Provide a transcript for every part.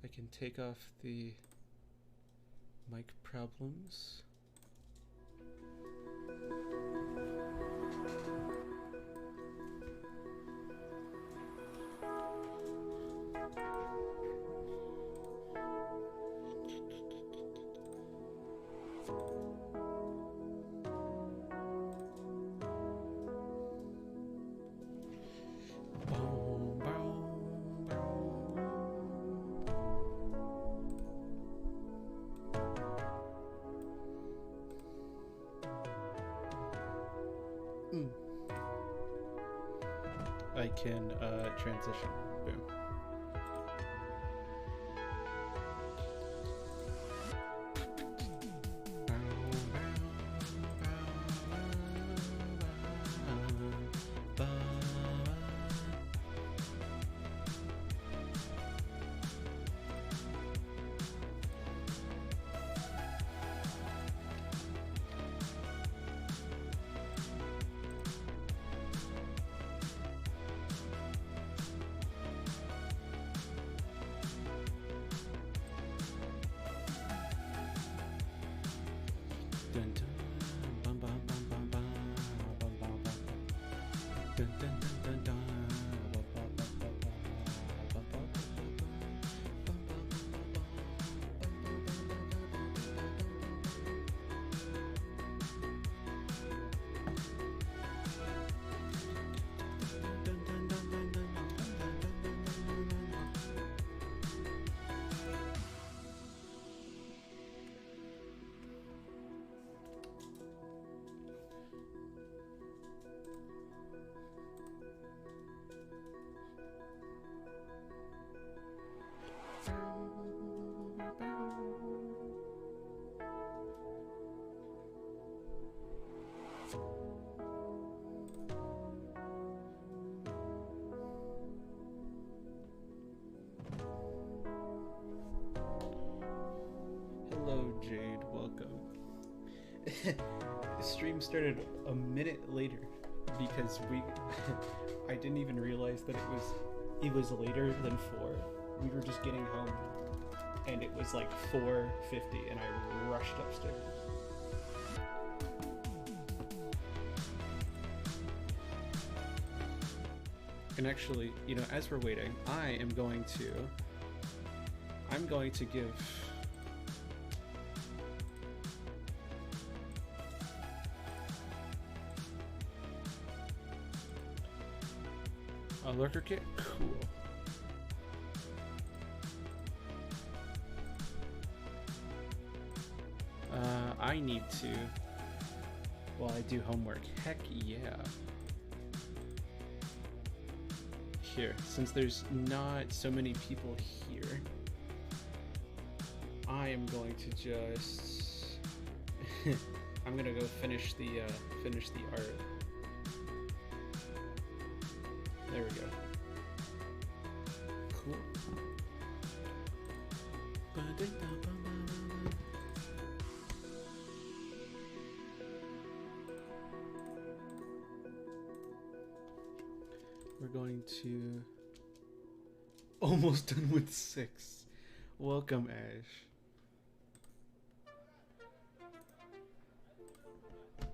I can take off the mic problems. I can transition. Boom. Hello, Jade. Welcome. The stream started a minute later because I didn't even realize that it was later than 4. We were just getting home, and it was like 4:50, and I rushed upstairs. And actually, you know, as we're waiting, I'm going to give a lurker kit. Cool. I need to, while I do homework. Heck yeah. Here, since there's not so many people here, I am going to just I'm gonna go finish the art. There we go. Cool. We're going to almost done with 6. Welcome, Ash.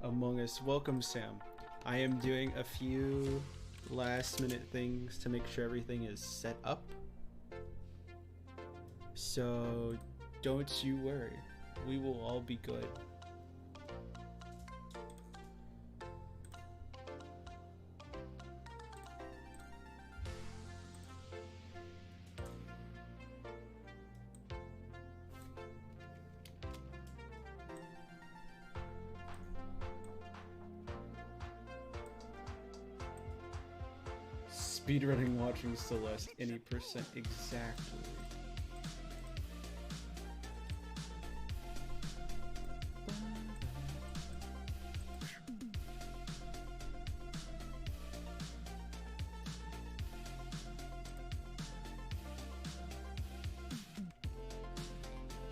Among Us. Welcome, Sam. I am doing a few last minute things to make sure everything is set up. So don't you worry. We will all be good. Speedrunning watching Celeste any percent exactly.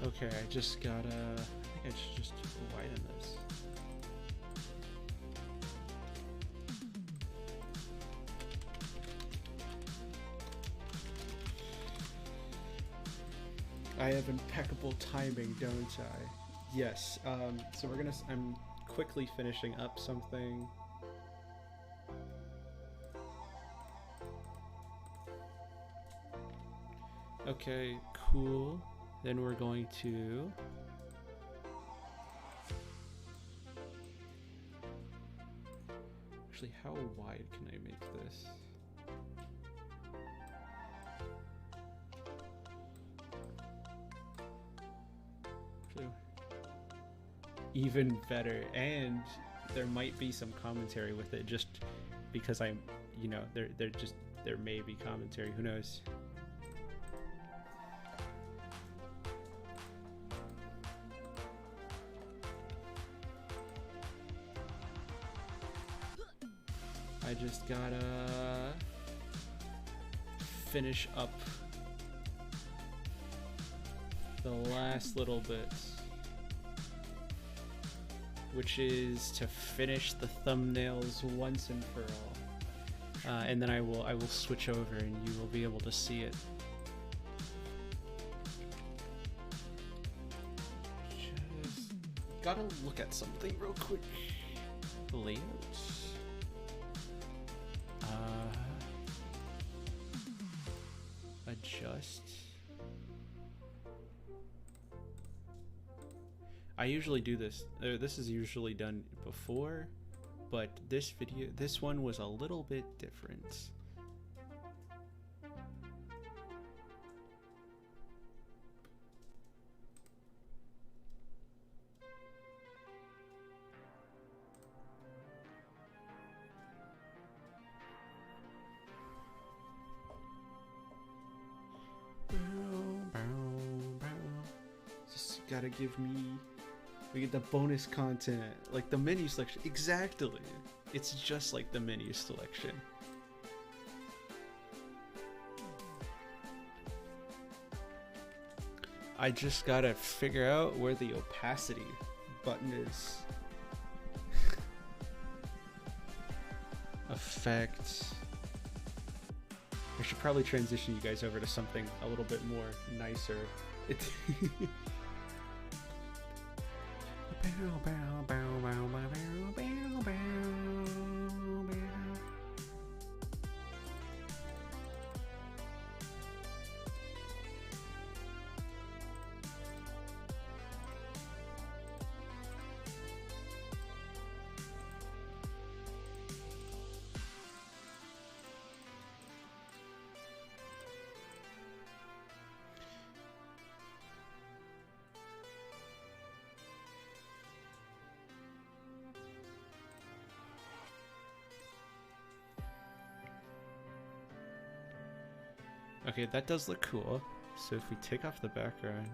Okay, I just gotta, I think I should just widen this. I have impeccable timing, don't I? Yes. So I'm quickly finishing up something. Okay, cool. Then we're going to... Actually, how wide can I make this? Actually, even better. And there might be some commentary with it, just because I'm, you know, there may be commentary, who knows? I just gotta finish up the last little bit, which is to finish the thumbnails once and for all, and then I will switch over and you will be able to see it. Just gotta look at something real quick. Layouts. Adjust. I usually do this. This is usually done before, but this one was a little bit different. Just gotta give me... We get the bonus content, like the menu selection. Exactly. It's just like the menu selection. I just gotta figure out where the opacity button is. Effects. I should probably transition you guys over to something a little bit more nicer. Okay, that does look cool. So if we take off the background...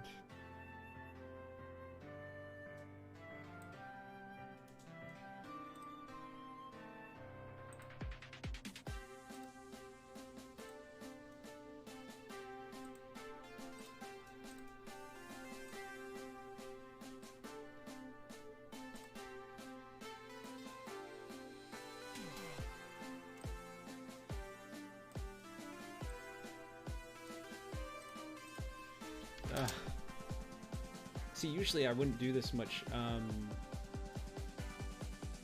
See, usually I wouldn't do this much,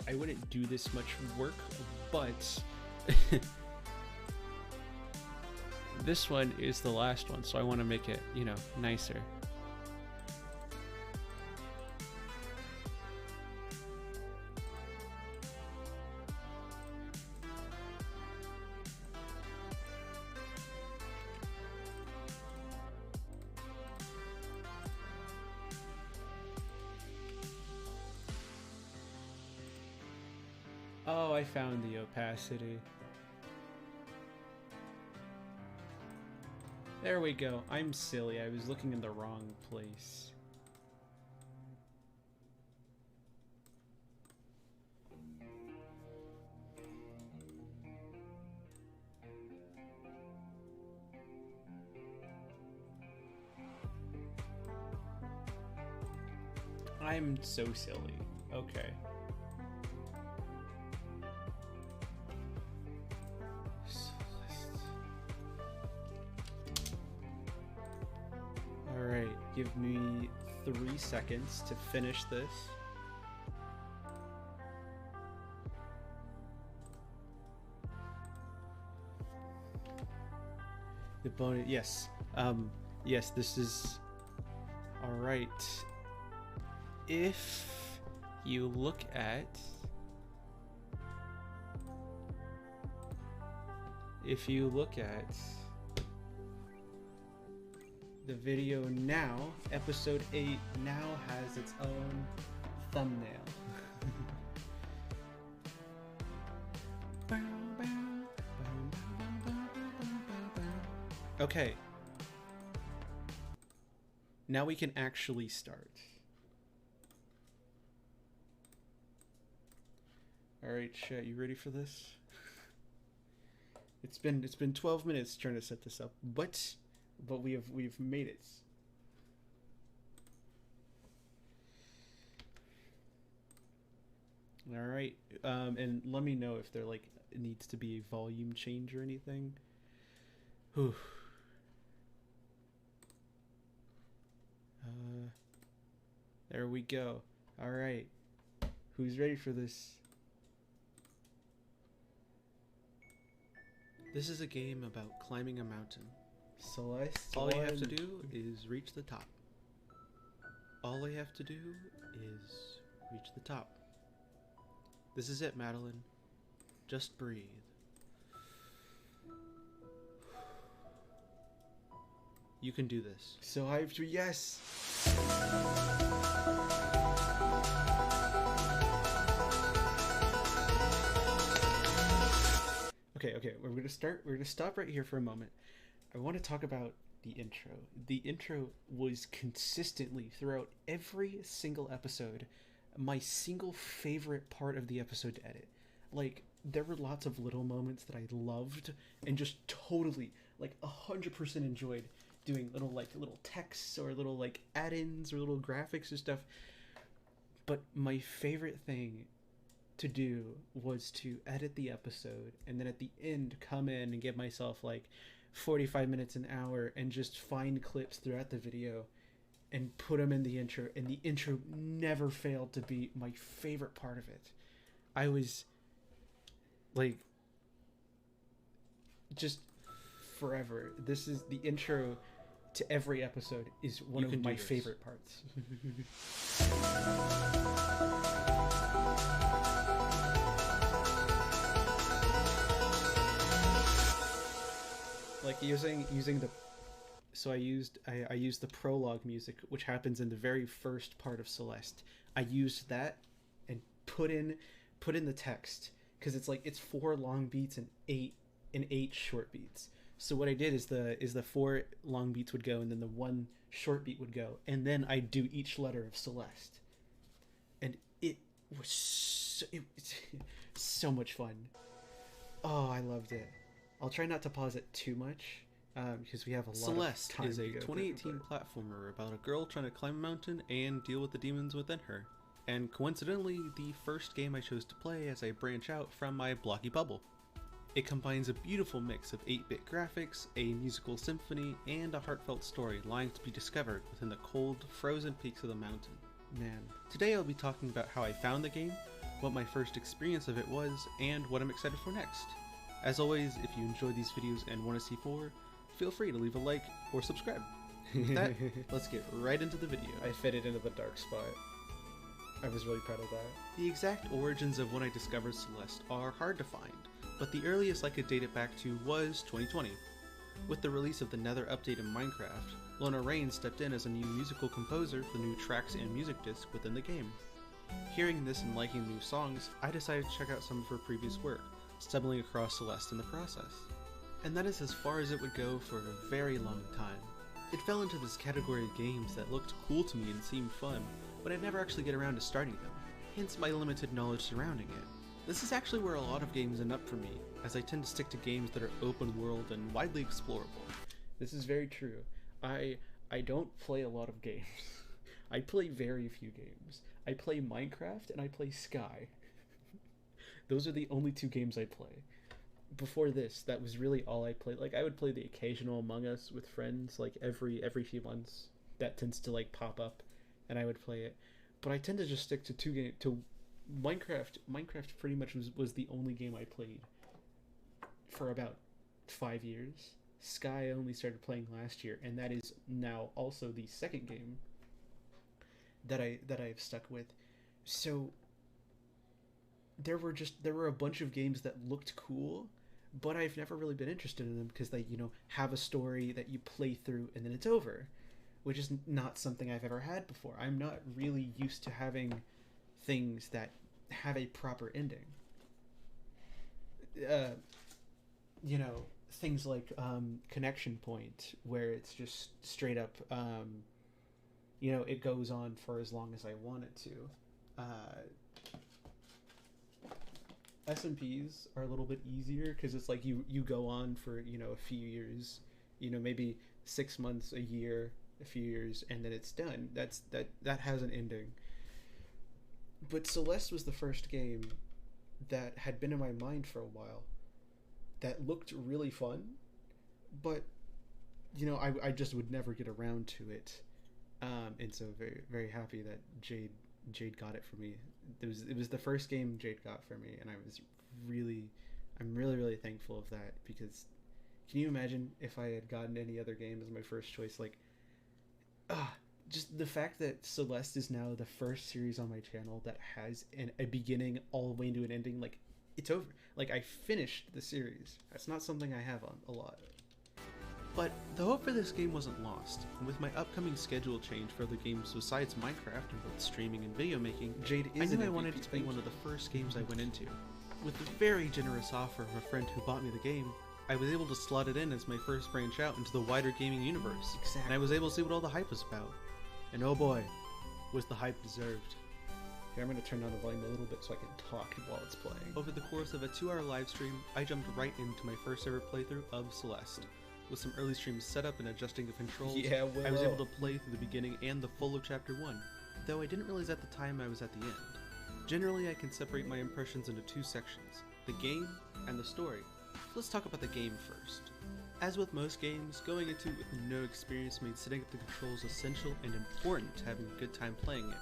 I wouldn't do this much work, but this one is the last one, so I want to make it, you know, nicer. Oh, I found the opacity. There we go. I'm silly. I was looking in the wrong place. I'm so silly. Okay. Alright. Give me 3 seconds to finish this. The bonus, yes. Yes, this is... Alright. If you look at... the video now, episode 8 now has its own thumbnail. Okay. Now we can actually start. Alright, chat, you ready for this? It's been 12 minutes trying to set this up, but we've made it. All right, and let me know if there like needs to be a volume change or anything. Whew. There we go. All right, who's ready for this? This is a game about climbing a mountain. Celeste. All you have to do is reach the top. All I have to do is reach the top. This is it, Madeline. Just breathe. You can do this. So I have to, yes! Okay, we're gonna stop right here for a moment. I want to talk about the intro. The intro was consistently throughout every single episode my single favorite part of the episode to edit. Like, there were lots of little moments that I loved and just totally, like, 100% enjoyed doing little texts or little, like, add-ins or little graphics and stuff. But my favorite thing to do was to edit the episode and then at the end come in and give myself, like, 45 minutes, an hour, and just find clips throughout the video and put them in the intro, and the intro never failed to be my favorite part of it. I was like, just forever. This is the intro to every episode is one of my favorite parts. Like using the, so I used the prologue music, which happens in the very first part of Celeste. I used that and put in the text, because it's 4 long beats and 8 short beats. So what I did is the 4 long beats would go and then the 1 short beat would go, and then I'd do each letter of Celeste, and it was so much fun. Oh, I loved it. I'll try not to pause it too much, because we have a lot Celeste of time. Celeste is a 2018 platformer about a girl trying to climb a mountain and deal with the demons within her. And coincidentally, the first game I chose to play as I branch out from my blocky bubble. It combines a beautiful mix of 8-bit graphics, a musical symphony, and a heartfelt story lying to be discovered within the cold, frozen peaks of the mountain. Man. Today I'll be talking about how I found the game, what my first experience of it was, and what I'm excited for next. As always, if you enjoy these videos and want to see more, feel free to leave a like or subscribe. With that, let's get right into the video. I fit it into the dark spot. I was really proud of that. The exact origins of when I discovered Celeste are hard to find, but the earliest I could date it back to was 2020. With the release of the Nether update in Minecraft, Lona Raine stepped in as a new musical composer for the new tracks and music disc within the game. Hearing this and liking new songs, I decided to check out some of her previous work, stumbling across Celeste in the process. And that is as far as it would go for a very long time. It fell into this category of games that looked cool to me and seemed fun, but I'd never actually get around to starting them, hence my limited knowledge surrounding it. This is actually where a lot of games end up for me, as I tend to stick to games that are open world and widely explorable. This is very true. I don't play a lot of games. I play very few games. I play Minecraft and I play Sky. Those are the only 2 games I play. Before this, that was really all I played. Like, I would play the occasional Among Us with friends, like every few months. that tends to like pop up, and I would play it. But I tend to just stick to two games. To Minecraft. Minecraft pretty much was the only game I played for about 5 years. Sky I only started playing last year, and that is now also the second game that I've stuck with. So there were a bunch of games that looked cool, but I've never really been interested in them because they, have a story that you play through and then it's over, which is not something I've ever had before. I'm not really used to having things that have a proper ending. Things like Connection Point, where it's just straight up, it goes on for as long as I want it to. SMPs are a little bit easier because it's like you go on for a few years, maybe 6 months, a year, a few years, and then it's done. That has an ending. But Celeste was the first game that had been in my mind for a while that looked really fun, but I just would never get around to it, and so very, very happy that Jade got it for me. It was the first game Jade got for me, and I'm really thankful of that, because can you imagine if I had gotten any other game as my first choice? Like, just the fact that Celeste is now the first series on my channel that has a beginning all the way into an ending. Like, it's over. Like, I finished the series. That's not something I have on a lot. But the hope for this game wasn't lost, and with my upcoming schedule change for other games besides Minecraft and both streaming and video making, I knew I wanted it to be one of the first games I went into. With the very generous offer of a friend who bought me the game, I was able to slot it in as my first branch out into the wider gaming universe, Exactly. and I was able to see what all the hype was about. And oh boy, was the hype deserved. Here, I'm going to turn down the volume a little bit so I can talk while it's playing. Over the course of a 2-hour live stream, I jumped right into my first ever playthrough of Celeste. With some early stream setup and adjusting of controls, I was able to play through the beginning and the full of Chapter 1, though I didn't realize at the time I was at the end. Generally, I can separate my impressions into two sections, the game and the story. So let's talk about the game first. As with most games, going into it with no experience made setting up the controls essential and important to having a good time playing it.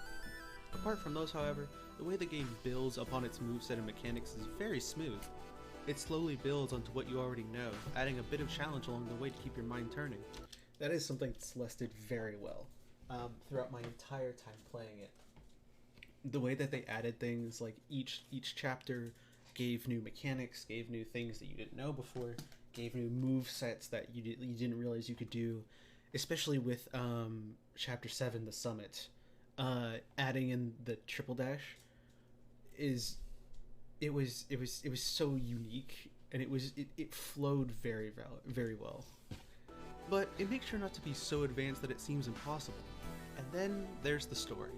Apart from those, however, the way the game builds upon its moveset and mechanics is very smooth. It slowly builds onto what you already know, adding a bit of challenge along the way to keep your mind turning. That is something Celeste did very well throughout my entire time playing it. The way that they added things, like each chapter gave new mechanics, gave new things that you didn't know before, gave new move sets that you didn't realize you could do, especially with Chapter 7, the Summit. Adding in the triple dash it was so unique, and it flowed very well. But it makes sure not to be so advanced that it seems impossible. And then there's the story.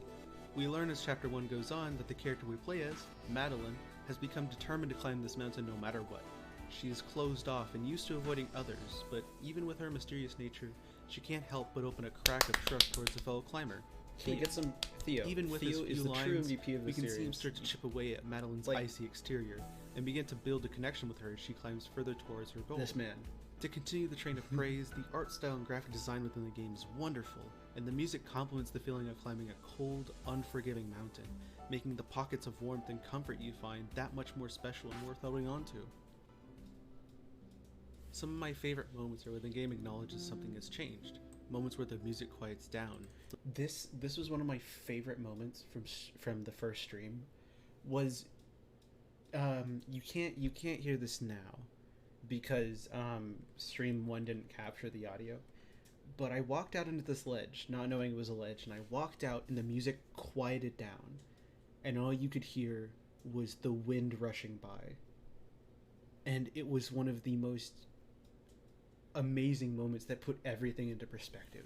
We learn as Chapter 1 goes on that the character we play as, Madeline, has become determined to climb this mountain no matter what. She is closed off and used to avoiding others, but even with her mysterious nature, she can't help but open a crack of trust towards a fellow climber. Can we get some Theo? Even with Theo his is few the true lines, MVP of the we can series. see him start to chip away at Madeline's icy exterior, and begin to build a connection with her as she climbs further towards her goal. This man. To continue the train of praise, the art style and graphic design within the game is wonderful, and the music complements the feeling of climbing a cold, unforgiving mountain, making the pockets of warmth and comfort you find that much more special and worth holding on to. Some of my favorite moments are when the game acknowledges something has changed, moments where the music quiets down. This was one of my favorite moments from the first stream. Was you can't hear this now because stream 1 didn't capture the audio. But I walked out into this ledge, not knowing it was a ledge, and I walked out and the music quieted down, and all you could hear was the wind rushing by. And it was one of the most amazing moments that put everything into perspective.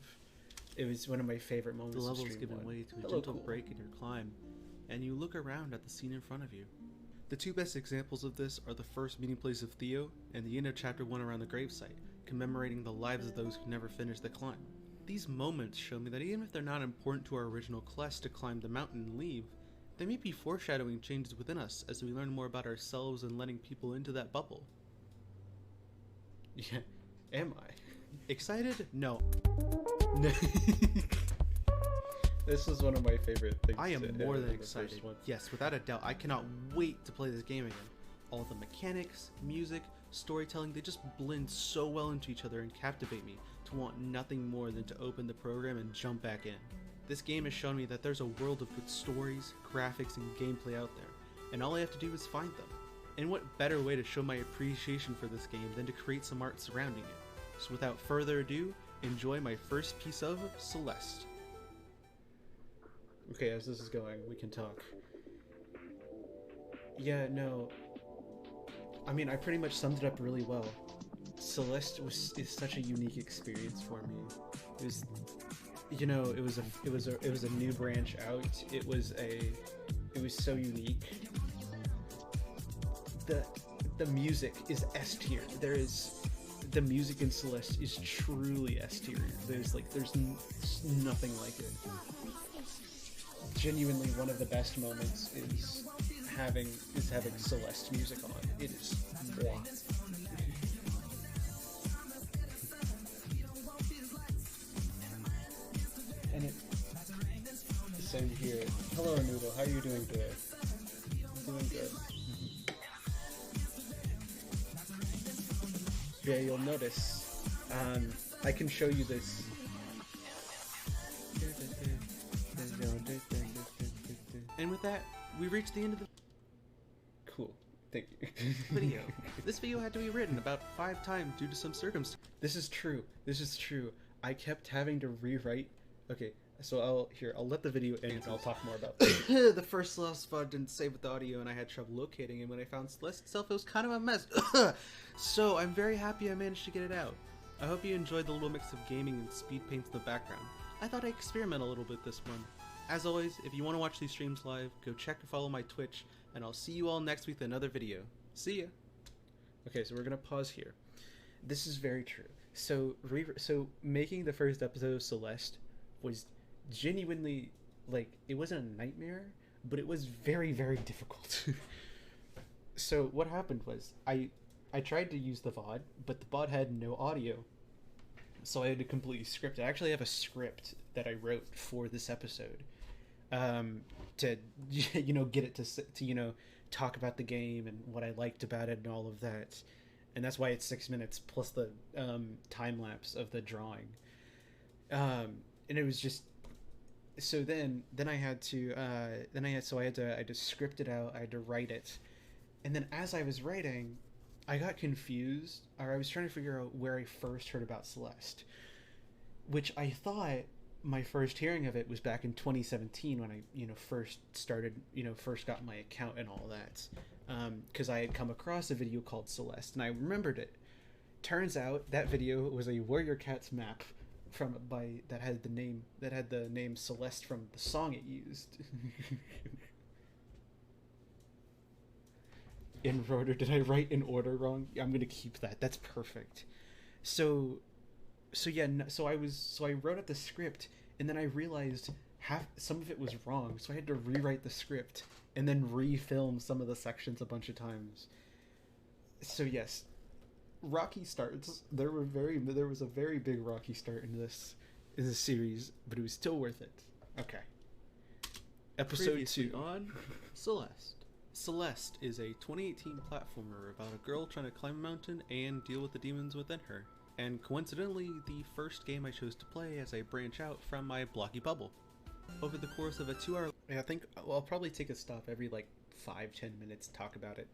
It was one of my favorite moments. The level's given way to a gentle break in your climb, and you look around at the scene in front of you. The two best examples of this are the first meeting place of Theo and the end of Chapter 1 around the gravesite, commemorating the lives of those who never finished the climb. These moments show me that even if they're not important to our original quest to climb the mountain and leave, they may be foreshadowing changes within us as we learn more about ourselves and letting people into that bubble. Yeah, am I? Excited? No. This is one of my favorite things. I am more than in the excited. first one. Yes, without a doubt, I cannot wait to play this game again. All the mechanics, music, storytelling, they just blend so well into each other and captivate me to want nothing more than to open the program and jump back in. This game has shown me that there's a world of good stories, graphics, and gameplay out there, and all I have to do is find them. And what better way to show my appreciation for this game than to create some art surrounding it? So without further ado, enjoy my first piece of Celeste. Okay, as this is going, we can talk. Yeah, no. I mean, I pretty much summed it up really well. Celeste is such a unique experience for me. It was, you know, it was a new branch out. It was so unique. The music is S tier. The music in Celeste is truly S tier. There's nothing like it. Genuinely, one of the best moments is having Celeste music on. It is mwah. And it same here. Hello Noodle, how are you doing today? Doing good. Yeah, you'll notice. I can show you this. And with that, we reached the end of the Cool. Thank you. video. This video had to be written about 5 times due to some circumstances. This is true. This is true. I kept having to rewrite. Okay, so I'll let the video end and I'll talk more about that. The first Celeste spot didn't save with the audio and I had trouble locating, and when I found Celeste itself, it was kind of a mess. So I'm very happy I managed to get it out. I hope you enjoyed the little mix of gaming and speed paints in the background. I thought I'd experiment a little bit this one. As always, if you want to watch these streams live, go check and follow my Twitch, and I'll see you all next week with another video. See ya! Okay, so we're gonna pause here. This is very true. So making the first episode of Celeste was genuinely, like, it wasn't a nightmare, but it was very, very difficult. So what happened was, I tried to use the VOD, but the VOD had no audio. So I had to completely script it. I actually have a script that I wrote for this episode. To get it to talk about the game and what I liked about it and all of that, and that's why it's 6 minutes plus the time lapse of the drawing. And it was just so then I had to script it out. I had to write it, and then as I was writing, I got confused, or I was trying to figure out where I first heard about Celeste, which I thought my first hearing of it was back in 2017 when I first got my account and all that, because I had come across a video called Celeste and I remembered it. Turns out that video was a Warrior Cats map that had the name Celeste from the song it used. In order, did I write in order wrong? I'm gonna keep that. That's perfect. So I wrote out the script, and then I realized some of it was wrong, so I had to rewrite the script and then refilm some of the sections a bunch of times. So yes, rocky starts. There was a very big rocky start in this series, but it was still worth it. Okay. Episode Previously 2 on Celeste. Celeste is a 2018 platformer about a girl trying to climb a mountain and deal with the demons within her. And coincidentally, the first game I chose to play as I branch out from my blocky bubble. Over the course of a 2-hour I think I'll probably take a stop every 5-10 minutes to talk about it.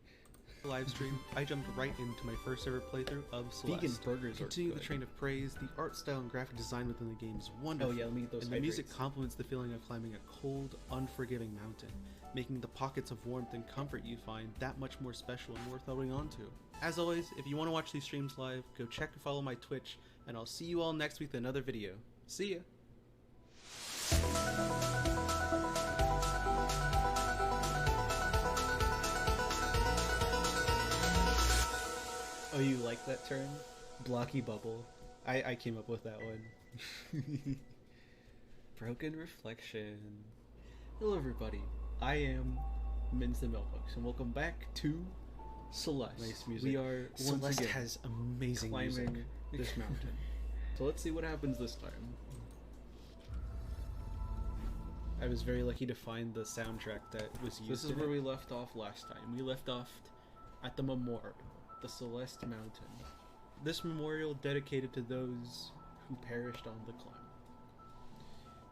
live stream, I jumped right into my first ever playthrough of Celeste. Vegan burgers Continue are the good. train of praise. The art style and graphic design within the game is wonderful. Oh yeah, let me get those and the music hydrates. complements the feeling of climbing a cold, unforgiving mountain, making the pockets of warmth and comfort you find that much more special and worth holding on to. As always, if you want to watch these streams live, go check and follow my Twitch, and I'll see you all next week with another video. See ya! Oh, you like that term? Blocky bubble. I came up with that one. Broken reflection. Hello everybody. I am Minz the Milkbooks, and welcome back to Celeste. Nice music. We are once Celeste again has amazing climbing music. this mountain. So let's see what happens this time. I was very lucky to find the soundtrack that was used. This is where we left off last time. We left off at the memorial, the Celeste Mountain. This memorial dedicated to those who perished on the climb.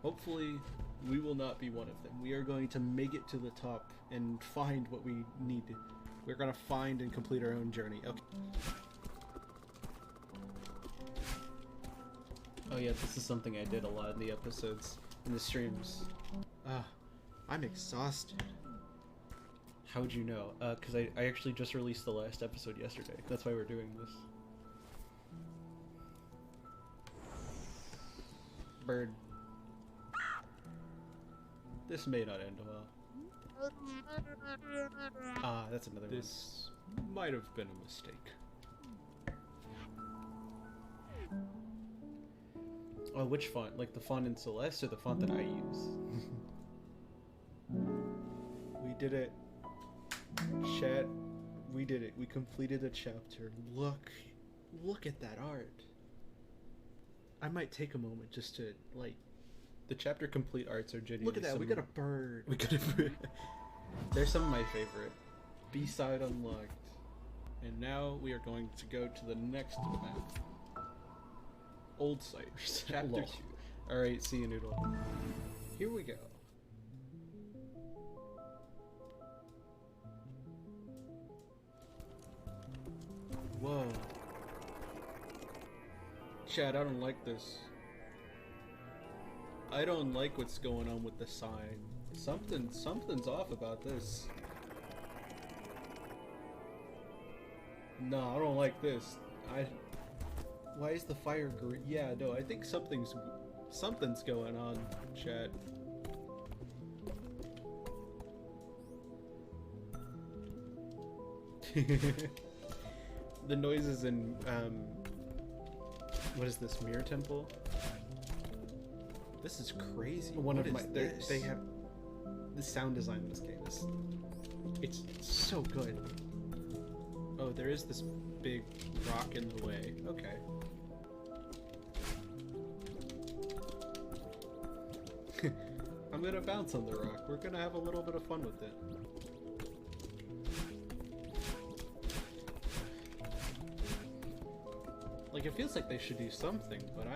Hopefully, we will not be one of them. We are going to make it to the top and find what we need. We're going to find and complete our own journey. Okay. Oh yeah, this is something I did a lot in the episodes, in the streams. I'm exhausted. How'd you know? Because I actually just released the last episode yesterday. That's why we're doing this. Bird. This may not end well. Ah, that's another one. This might have been a mistake. Oh, which font? Like the font in Celeste or the font that I use? We did it. Chat, we did it. We completed a chapter. Look at that art. I might take a moment just to, like... The chapter complete arts are genuinely... Look at that, we got a bird. We got a bird. They're some of my favorite. B-side unlocked. And now we are going to go to the next map. Old site. Chapter 2. Alright, see you, Noodle. Here we go. Whoa. Chad, I don't like this. I don't like what's going on with the sign. Something's off about this. No, I don't like this. Why is the fire green? Yeah, no, I think something's going on, Chad. The noises in what is this, Mirror Temple? This is crazy. One what of my this? They have the sound design in this game is it's so good. Oh, there is this big rock in the way. Okay. I'm gonna bounce on the rock. We're gonna have a little bit of fun with it. Like, it feels like they should do something, but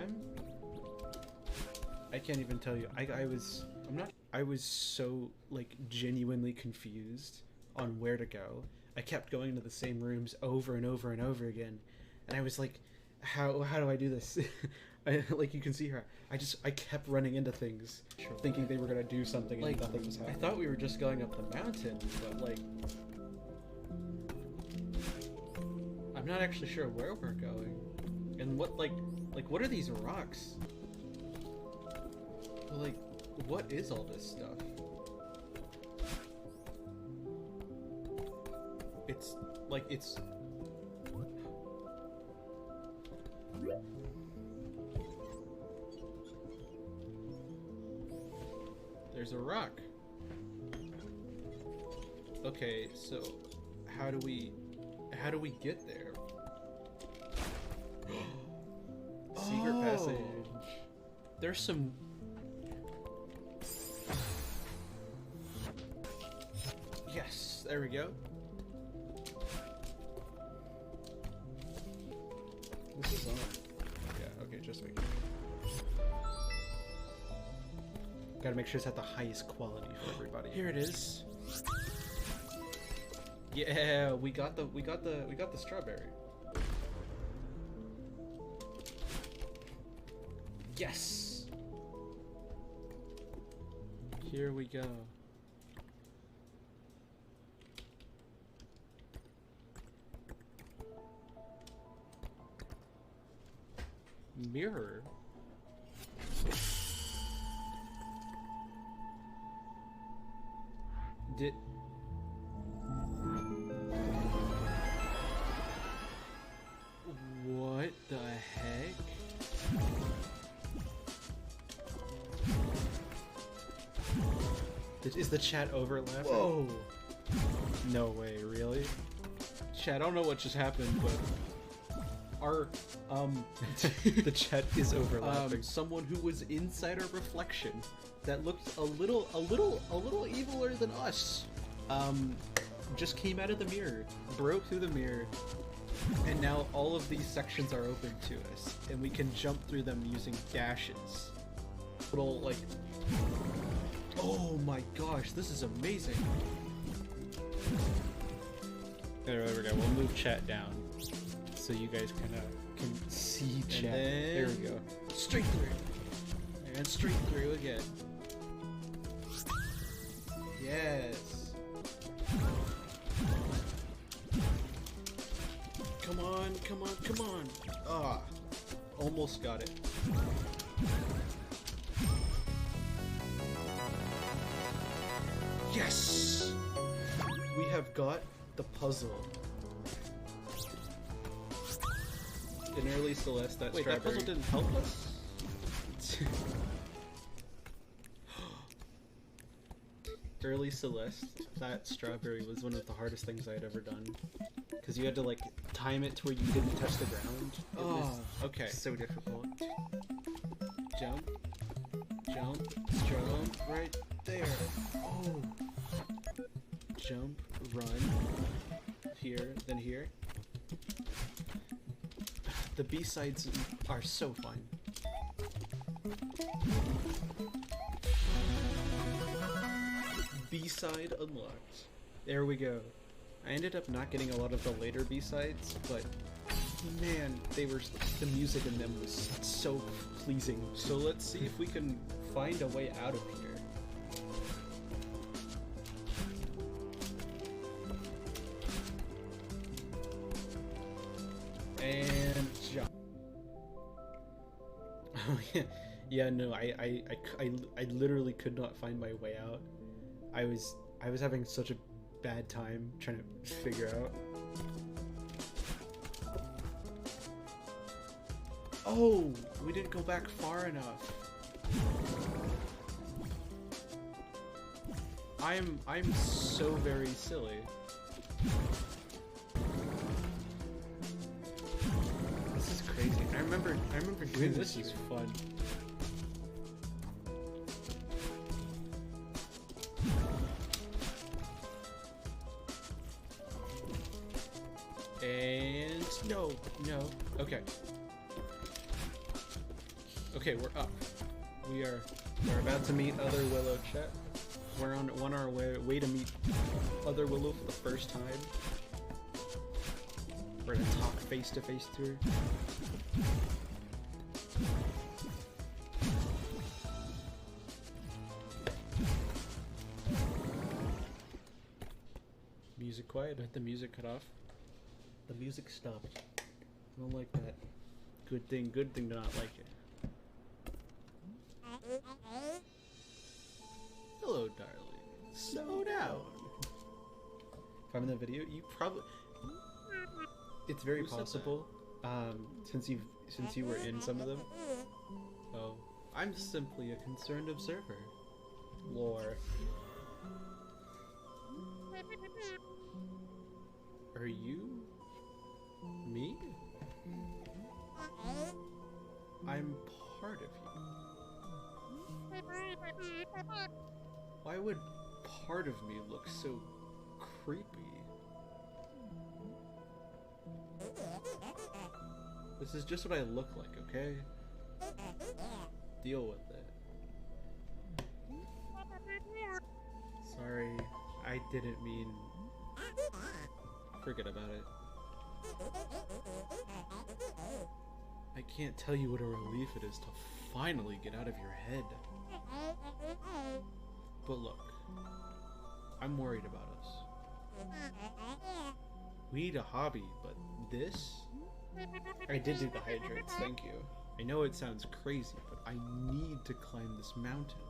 I can't even tell you. I was so, like, genuinely confused on where to go. I kept going to the same rooms over and over and over again, and I was like, how do I do this? Like, you can see here, I kept running into things, thinking they were gonna do something, and like, nothing was happening. I thought we were just going up the mountain, but, like, I'm not actually sure where we're going. And what, like, what are these rocks? Like, what is all this stuff? It's, like, it's... There's a rock. Okay, so how do we get there? Secret passage. There's some... Yes, there we go. This is on. Yeah, okay, just make Gotta make sure it's at the highest quality for everybody. Here it is. Yeah, we got the strawberry. Yes. Here we go. Mirror. Did... What the heck? Is the chat overlapping? Whoa! No way, really? Chat, I don't know what just happened, but... our the chat is overlapping. Someone who was inside our reflection that looked a little eviler than us. Just came out of the mirror. Broke through the mirror, and now all of these sections are open to us, and we can jump through them using dashes. Little, like... Oh my gosh, this is amazing! There we go. We'll move chat down so you guys can see chat. There we go. Straight through. And straight through again. Yes. Come on, come on, come on. Ah, almost got it. Yes! We have got the puzzle. In early Celeste, that strawberry... That puzzle didn't help us? Early Celeste, that strawberry was one of the hardest things I had ever done. Because you had to, like, time it to where you didn't touch the ground. It was okay. so difficult. Jump. Jump. Jump. Right there. Oh. Jump. Run. Here. Then here. The B-sides are so fun. B-side unlocked. There we go. I ended up not getting a lot of the later B-sides, but man, the music in them was so pleasing. So let's see if we can find a way out of here. And jump. Oh yeah, yeah. No, I literally could not find my way out. I was having such a bad time trying to figure out. Oh, we didn't go back far enough. I'm so very silly. This is crazy. I remember doing this. This is fun. And no. Okay. Okay, we're up. We're about to meet Other Willow, chat. We're on our way to meet Other Willow for the first time. We're gonna talk face to face to her. Music quiet. Let the music cut off. The music stopped. I don't like that. Good thing to not like it. Hello, darling. Slow down. If I'm in the video, you probably... It's very possible, since you were in some of them. Oh, I'm simply a concerned observer. Lore. Are you... me? I'm part of you. Why would part of me look so creepy? This is just what I look like, okay? Deal with it. Sorry, I didn't mean... Forget about it. I can't tell you what a relief it is to finally get out of your head. But look, I'm worried about us. We need a hobby, but this? I did do the hydrates, thank you. I know it sounds crazy, but I need to climb this mountain.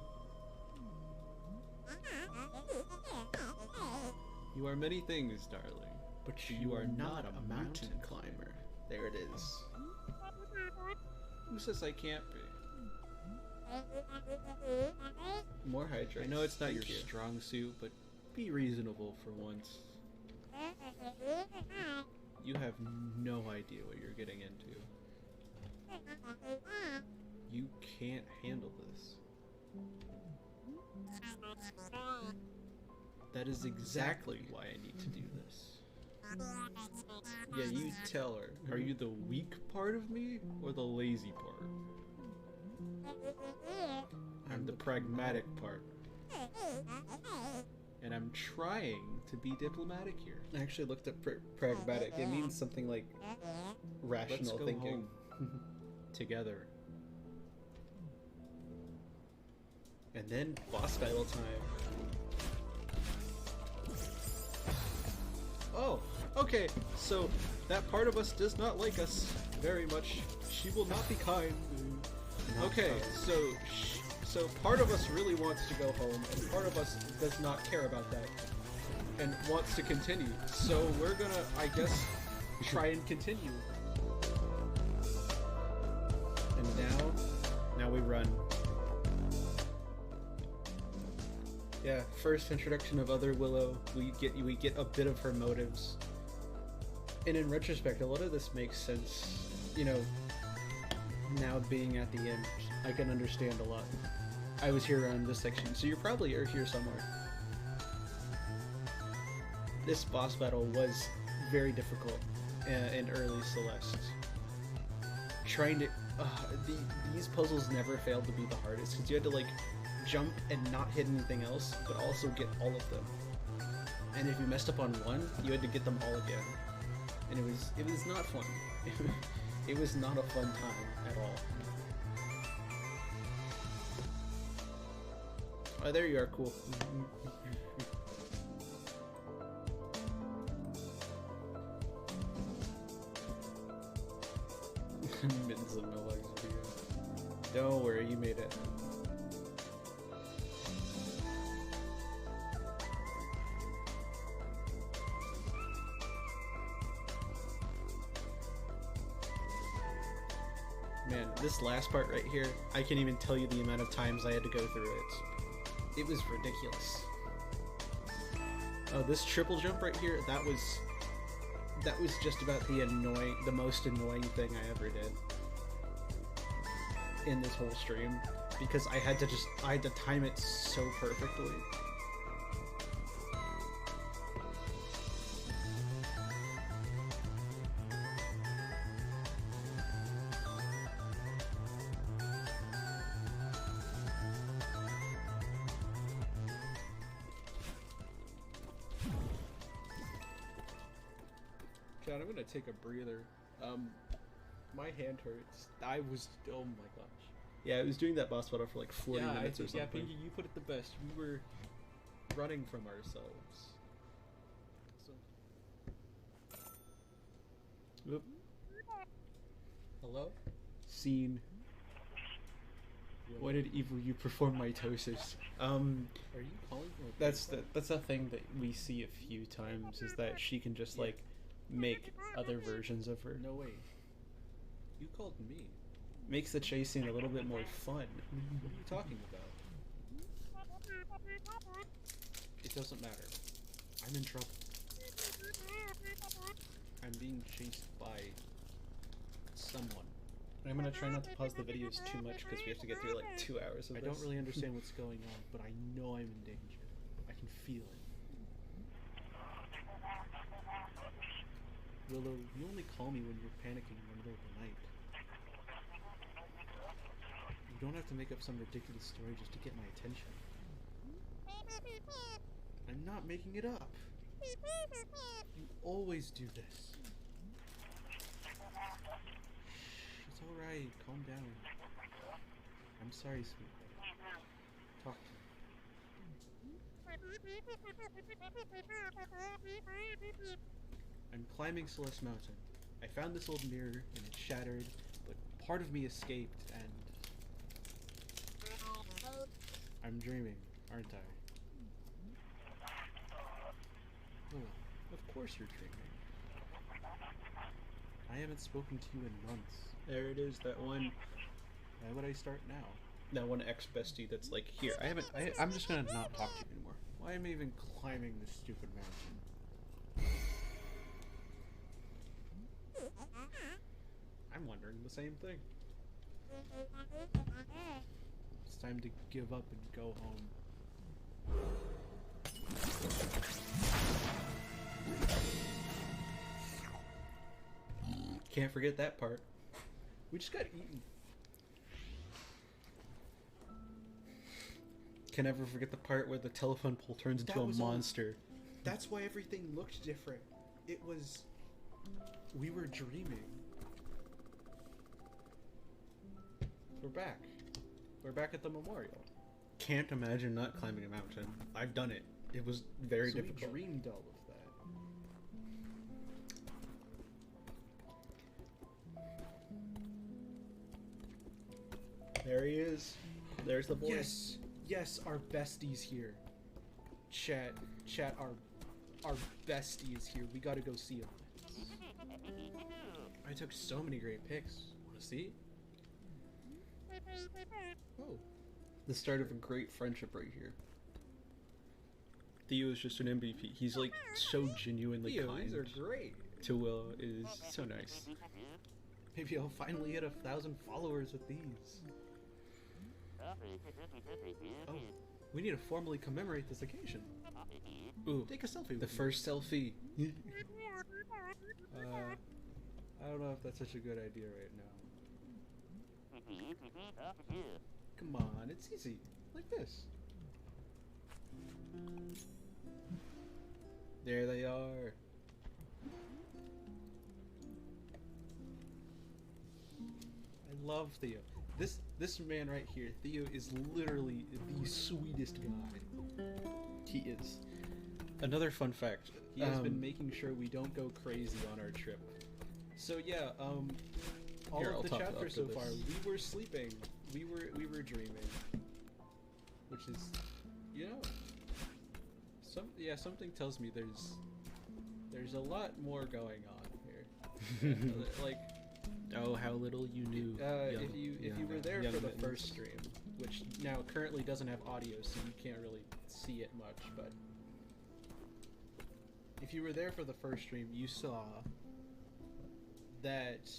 You are many things, darling, but you are not a mountain climber. There it is. Who says I can't be? More hydrates. I know it's not your strong suit, but be reasonable for once. You have no idea what you're getting into. You can't handle this. That is exactly why I need to do this. Yeah, you tell her. Are you the weak part of me or the lazy part? I'm the pragmatic part. And I'm trying to be diplomatic here. I actually looked up pragmatic. It means something like rational Let's go thinking. home. Together. And then boss battle time. Oh, okay. So that part of us does not like us very much. She will not be kind. Okay, so part of us really wants to go home, and part of us does not care about that, and wants to continue. So we're gonna, I guess, try and continue. And now we run. Yeah, first introduction of Other Willow. We get a bit of her motives, and in retrospect, a lot of this makes sense. You know, now being at the end, I can understand a lot. I was here around this section, so you probably are here somewhere. This boss battle was very difficult in early Celeste. Trying to these puzzles never failed to be the hardest because you had to like jump and not hit anything else, but also get all of them. And if you messed up on one, you had to get them all again. And it was not fun. It was not a fun time at all. Oh, there you are, cool. Mittens and no legs video. Don't worry, you made it. Man, this last part right here, I can't even tell you the amount of times I had to go through it. It was ridiculous. Oh, this triple jump right here, that was just about the most annoying thing I ever did in this whole stream, because I had to time it so perfectly. God, I'm gonna take a breather. My hand hurts. Oh my gosh. Yeah, I was doing that boss battle for like 40 minutes or something. Yeah, Pinky, you put it the best. We were running from ourselves. So. Oop. Hello? Scene. Why did evil you perform mitosis? Are you calling for that's a thing that we see a few times, is that she can just like make other versions of her. No way. You called me. Makes the chase scene a little bit more fun. What are you talking about? It doesn't matter. I'm in trouble. I'm being chased by someone. I'm gonna try not to pause the videos too much because we have to get through like 2 hours of this. I don't really understand what's going on, but I know I'm in danger. I can feel it. Willow, you only call me when you're panicking in the middle of the night. You don't have to make up some ridiculous story just to get my attention. I'm not making it up. You always do this. It's alright, calm down. I'm sorry, sweetheart. Talk to me. I'm climbing Celeste Mountain. I found this old mirror and it shattered, but part of me escaped and... I'm dreaming, aren't I? Oh, of course you're dreaming. I haven't spoken to you in months. There it is, that one... Why would I start now? That one ex-bestie that's like, here, I'm just gonna not talk to you anymore. Why am I even climbing this stupid mountain? I'm wondering the same thing. It's time to give up and go home. Can't forget that part. We just got eaten. Can never forget the part where the telephone pole turns into a monster. That's why everything looked different. It was... We were dreaming. We're back. We're back at the memorial. Can't imagine not climbing a mountain. I've done it. It was very difficult. We dreamed all of that. There he is. There's the boy. Yes. Yes, our bestie's here. Chat, our bestie is here. We gotta go see him. I took so many great pics. Wanna see? Oh. The start of a great friendship right here. Theo is just an MVP. He's like so genuinely kind. These are great. To Willow is so nice. Maybe I'll finally hit 1,000 followers with these. Oh, we need to formally commemorate this occasion. Ooh, take a selfie. The first selfie. I don't know if that's such a good idea right now. Come on, it's easy. Like this. There they are. I love Theo. This man right here, Theo, is literally the sweetest guy. He is. Another fun fact. He has been making sure we don't go crazy on our trip. So yeah, all of the chapters so far, we were sleeping. We were dreaming. Which is, you know, something tells me there's a lot more going on here. Like, oh, how little you knew. If you were there for the first stream, which now currently doesn't have audio, so you can't really see it much, but if you were there for the first stream, you saw that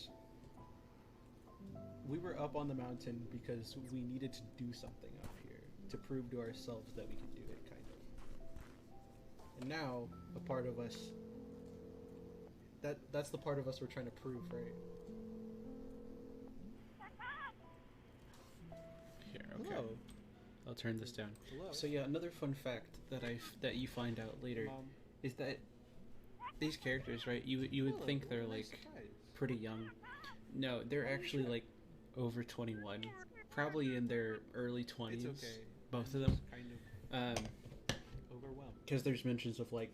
we were up on the mountain because we needed to do something up here to prove to ourselves that we could do it, kind of. And now, a part of us, that's the part of us we're trying to prove, right? Here, okay. Hello. I'll turn this down. Hello. So yeah, another fun fact that you find out later is that these characters, right? You would think they're like pretty young. No, they're actually like over 21, probably in their early 20s. It's okay. Both of them. Kind of overwhelmed. Because there's mentions of like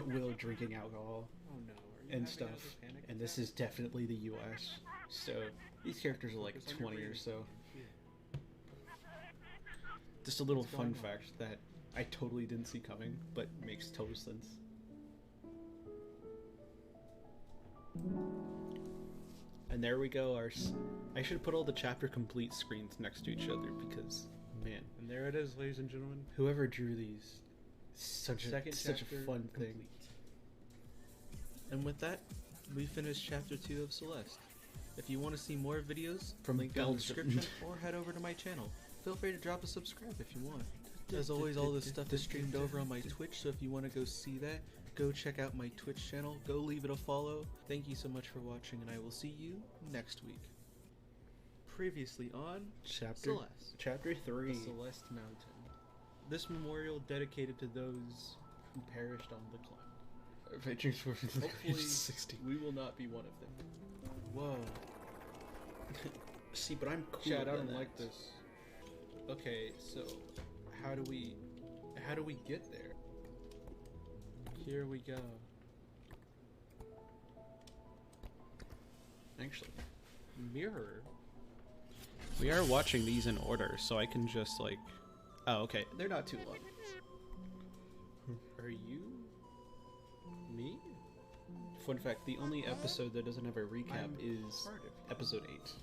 Will drinking alcohol. Oh no. And stuff. And this is definitely the U.S. So these characters are like 20 or so. Just a little fun fact that I totally didn't see coming, but makes total sense. And there we go. I should put all the chapter complete screens next to each other because, man. And there it is, ladies and gentlemen. Whoever drew these, such a fun thing. And with that, we finished chapter 2 of Celeste. If you want to see more videos, link down in the description, or head over to my channel. Feel free to drop a subscribe if you want. As always, all this stuff is streamed over on my Twitch, so if you want to go see that, go check out my Twitch channel, go leave it a follow. Thank you so much for watching, and I will see you next week. Previously on Celeste. Chapter 3. The Celeste Mountain. This memorial dedicated to those who perished on the climb. Adventures for hopefully 60. We will not be one of them. Whoa. See, but I'm cool. Chad, I don't like this. Okay, so how do we get there? Here we go. Actually, mirror. We are watching these in order, so I can just like... Oh, okay. They're not too long. Are you? Me? Fun fact, the only episode that doesn't have a recap is episode 8.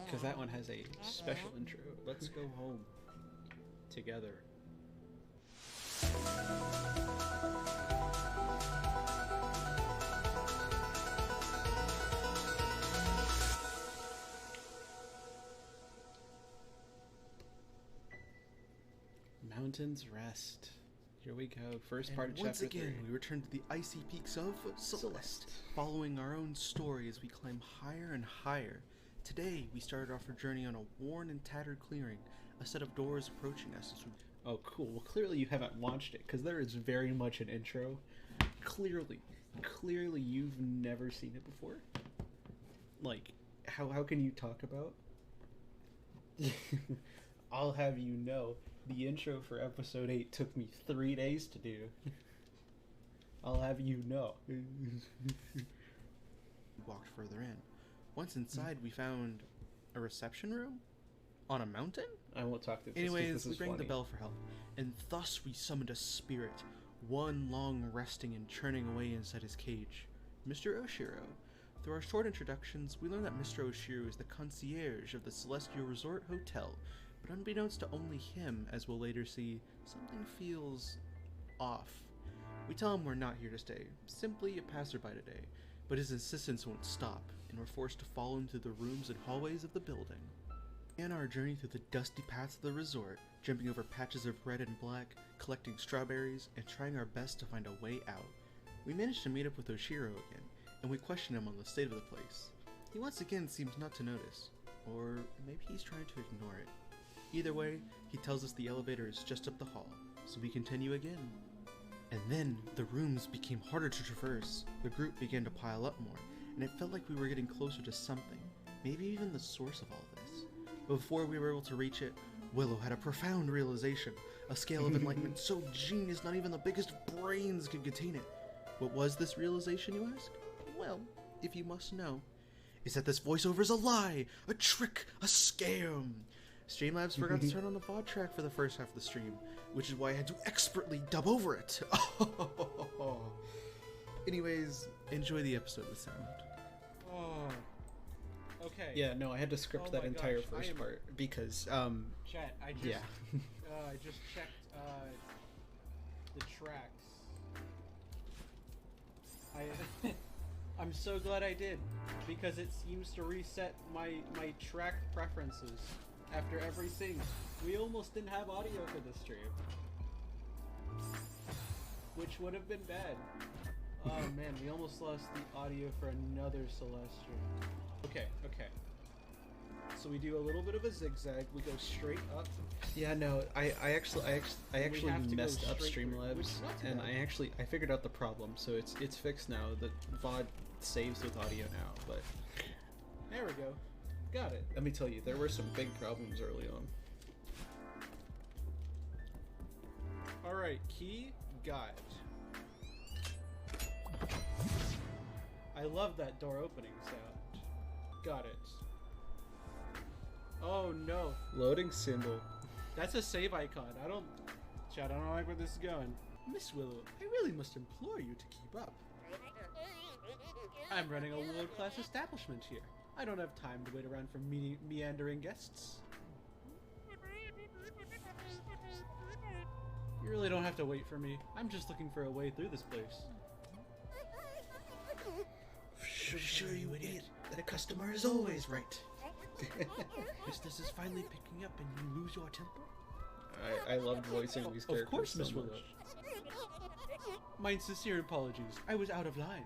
Because that one has a special intro. Let's go home. Together. Mountain's Rest. Here we go. First And part of once chapter again, 3. we return to the icy peaks of Celeste, following our own story as we climb higher and higher. Today, we started off our journey on a worn and tattered clearing, a set of doors approaching us as we... Oh, cool. Well, clearly you haven't watched it, because there is very much an intro. Clearly you've never seen it before. Like, how can you talk about? I'll have you know, the intro for episode 8 took me 3 days to do. I'll have you know. We walked further in. Once inside, we found a reception room on a mountain? I won't talk to this. Anyways, we is rang the funny. bell for help, and thus we summoned a spirit, one long resting and churning away inside his cage, Mr. Oshiro. Through our short introductions, we learned that Mr. Oshiro is the concierge of the Celestial Resort Hotel, but unbeknownst to only him, as we'll later see, something feels off. We tell him we're not here to stay, simply a passerby today, but his insistence won't stop, and we're forced to follow him through the rooms and hallways of the building. We began our journey through the dusty paths of the resort, jumping over patches of red and black, collecting strawberries, and trying our best to find a way out. We managed to meet up with Oshiro again, and we questioned him on the state of the place. He once again seems not to notice, or maybe he's trying to ignore it. Either way, he tells us the elevator is just up the hall, so we continue again. And then, the rooms became harder to traverse. The group began to pile up more, and it felt like we were getting closer to something, maybe even the source of all this. But before we were able to reach it, Willow had a profound realization, a scale of enlightenment so genius not even the biggest brains could contain it. What was this realization, you ask? Well, if you must know, is that this voiceover is a lie, a trick, a scam. Streamlabs forgot to turn on the VOD track for the first half of the stream, which is why I had to expertly dub over it. Anyways, enjoy the episode with sound. Oh. Okay. Yeah, no, I had to script Oh that my entire gosh, I first am- part because Chat, I just yeah. I just checked the tracks. I'm so glad I did, because it seems to reset my track preferences after everything. We almost didn't have audio for this stream, which would have been bad. Oh man, we almost lost the audio for another Celeste stream. Okay. So we do a little bit of a zigzag. We go straight up. Yeah, no, I actually have to go messed up straight through, which Streamlabs, is not too and bad. I figured out the problem, so it's fixed now. The VOD saves with audio now, but There we go. Got it. let me tell you, there were some big problems early on. All right, key got. I love that door opening sound. Got it. Oh no, Loading symbol. that's a save icon. I don't like where this is going. Miss Willow, I really must implore you to keep up. I'm running a world-class establishment here. I don't have time to wait around for meandering guests. You really don't have to wait for me. I'm just looking for a way through this place. Sure, you idiot. The customer is always right. Business is finally picking up and you lose your temper? I loved voicing these characters Of course, so Miss much. Willow. My sincere apologies. I was out of line.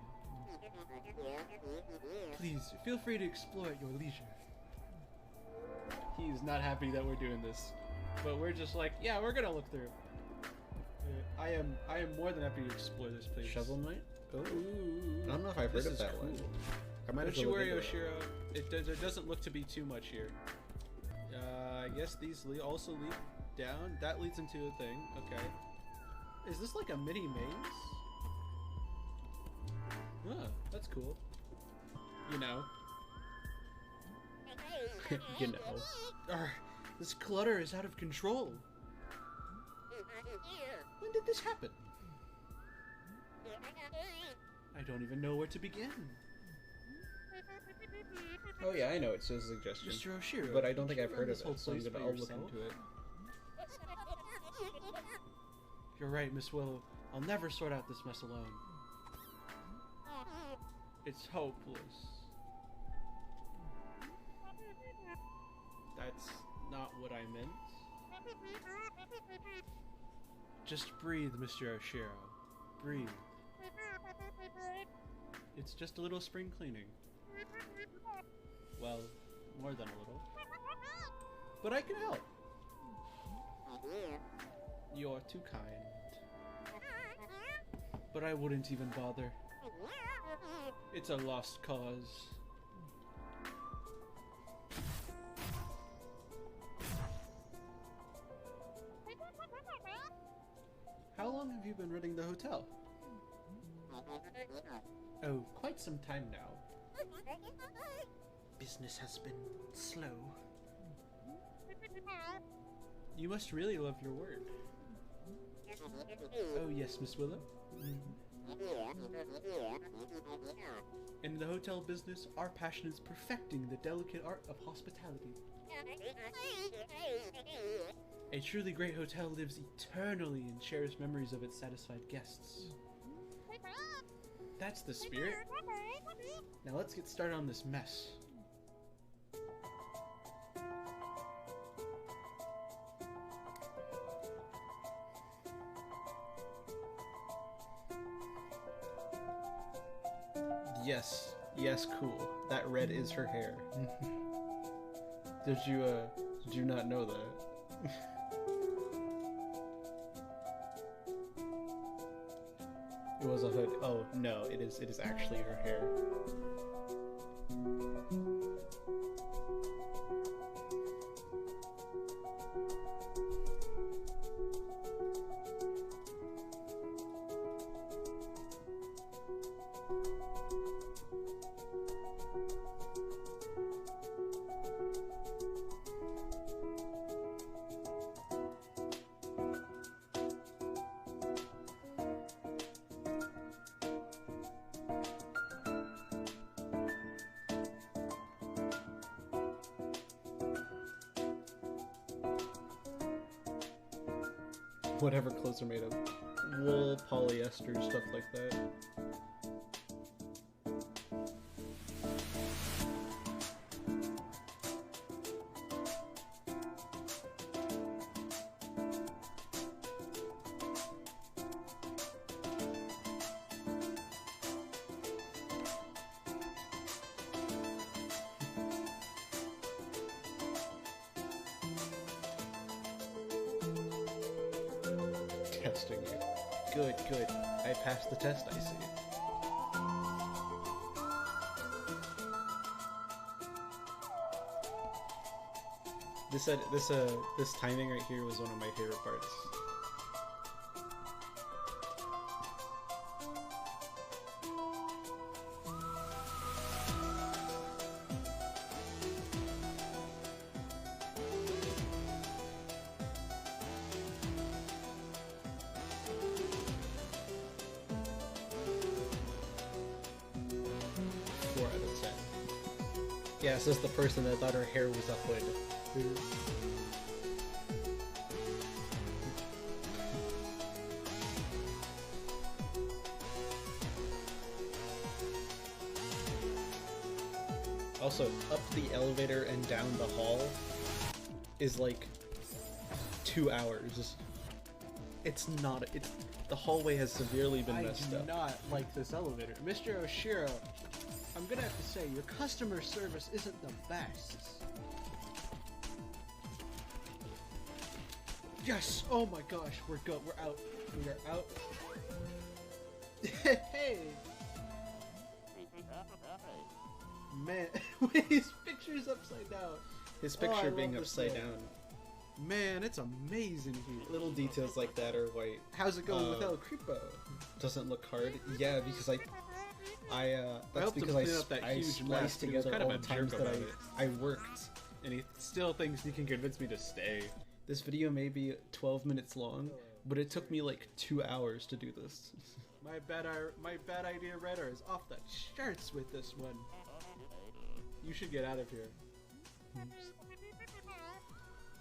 Please, feel free to explore at your leisure. He's not happy that we're doing this, but we're just like, yeah, we're gonna look through. I am more than happy to explore this place. Shovel Knight? Oh. Ooh, I don't know if I've this heard of is that one. cool. I might have Don't to you look worry, into it. Oshiro. There doesn't look to be too much here. I guess these also lead down. That leads into a thing. Okay. Is this like a mini maze? Huh, that's cool. You know. You know. This clutter is out of control. When did this happen? I don't even know where to begin. Oh yeah, I know it's a suggestion. Mr. Oshiro, But I don't think you I've run heard of this whole it, so I'm place gonna, by I'll look yourself? into it. You're right, Miss Willow. I'll never sort out this mess alone. It's hopeless. That's not what I meant. Just breathe, Mr. Oshiro. Breathe. It's just a little spring cleaning. Well, more than a little. But I can help. You're too kind. But I wouldn't even bother. It's a lost cause. How long have you been running the hotel? Oh, quite some time now. Business has been slow. You must really love your work. Oh yes, Miss Willow. In the hotel business, our passion is perfecting the delicate art of hospitality. A truly great hotel lives eternally and shares memories of its satisfied guests. That's the spirit. Now let's get started on this mess. Yes, yes, cool. That red is her hair. Did you not know that? It was a hood. Oh no, it is actually her hair. Whatever clothes are made of. Wool, polyester, stuff like that. Testing you. Good, good. I passed the test, I see. This timing right here was one of my favorite parts. Yeah, says the person that thought her hair was a hood. Also, up the elevator and down the hall is like 2 hours. It's not. It's the hallway has severely been messed up. I do not like this elevator, Mr. Oshiro. I'm gonna have to say, your customer service isn't the best. Yes! Oh my gosh, we're good. We're out. We are out. Hey! Man, his picture's upside down. His picture I being love this upside man. down. Man, it's amazing here. Little details like that are white. How's it going with El Creepo? Doesn't look hard. Yeah, because that's helped him because clean up that I huge spliced mess, but he was together kind of all a the times jerk that about it. I worked. And he still thinks he can convince me to stay. This video may be 12 minutes long, but it took me like 2 hours to do this. My bad idea Redder is off the charts with this one. You should get out of here.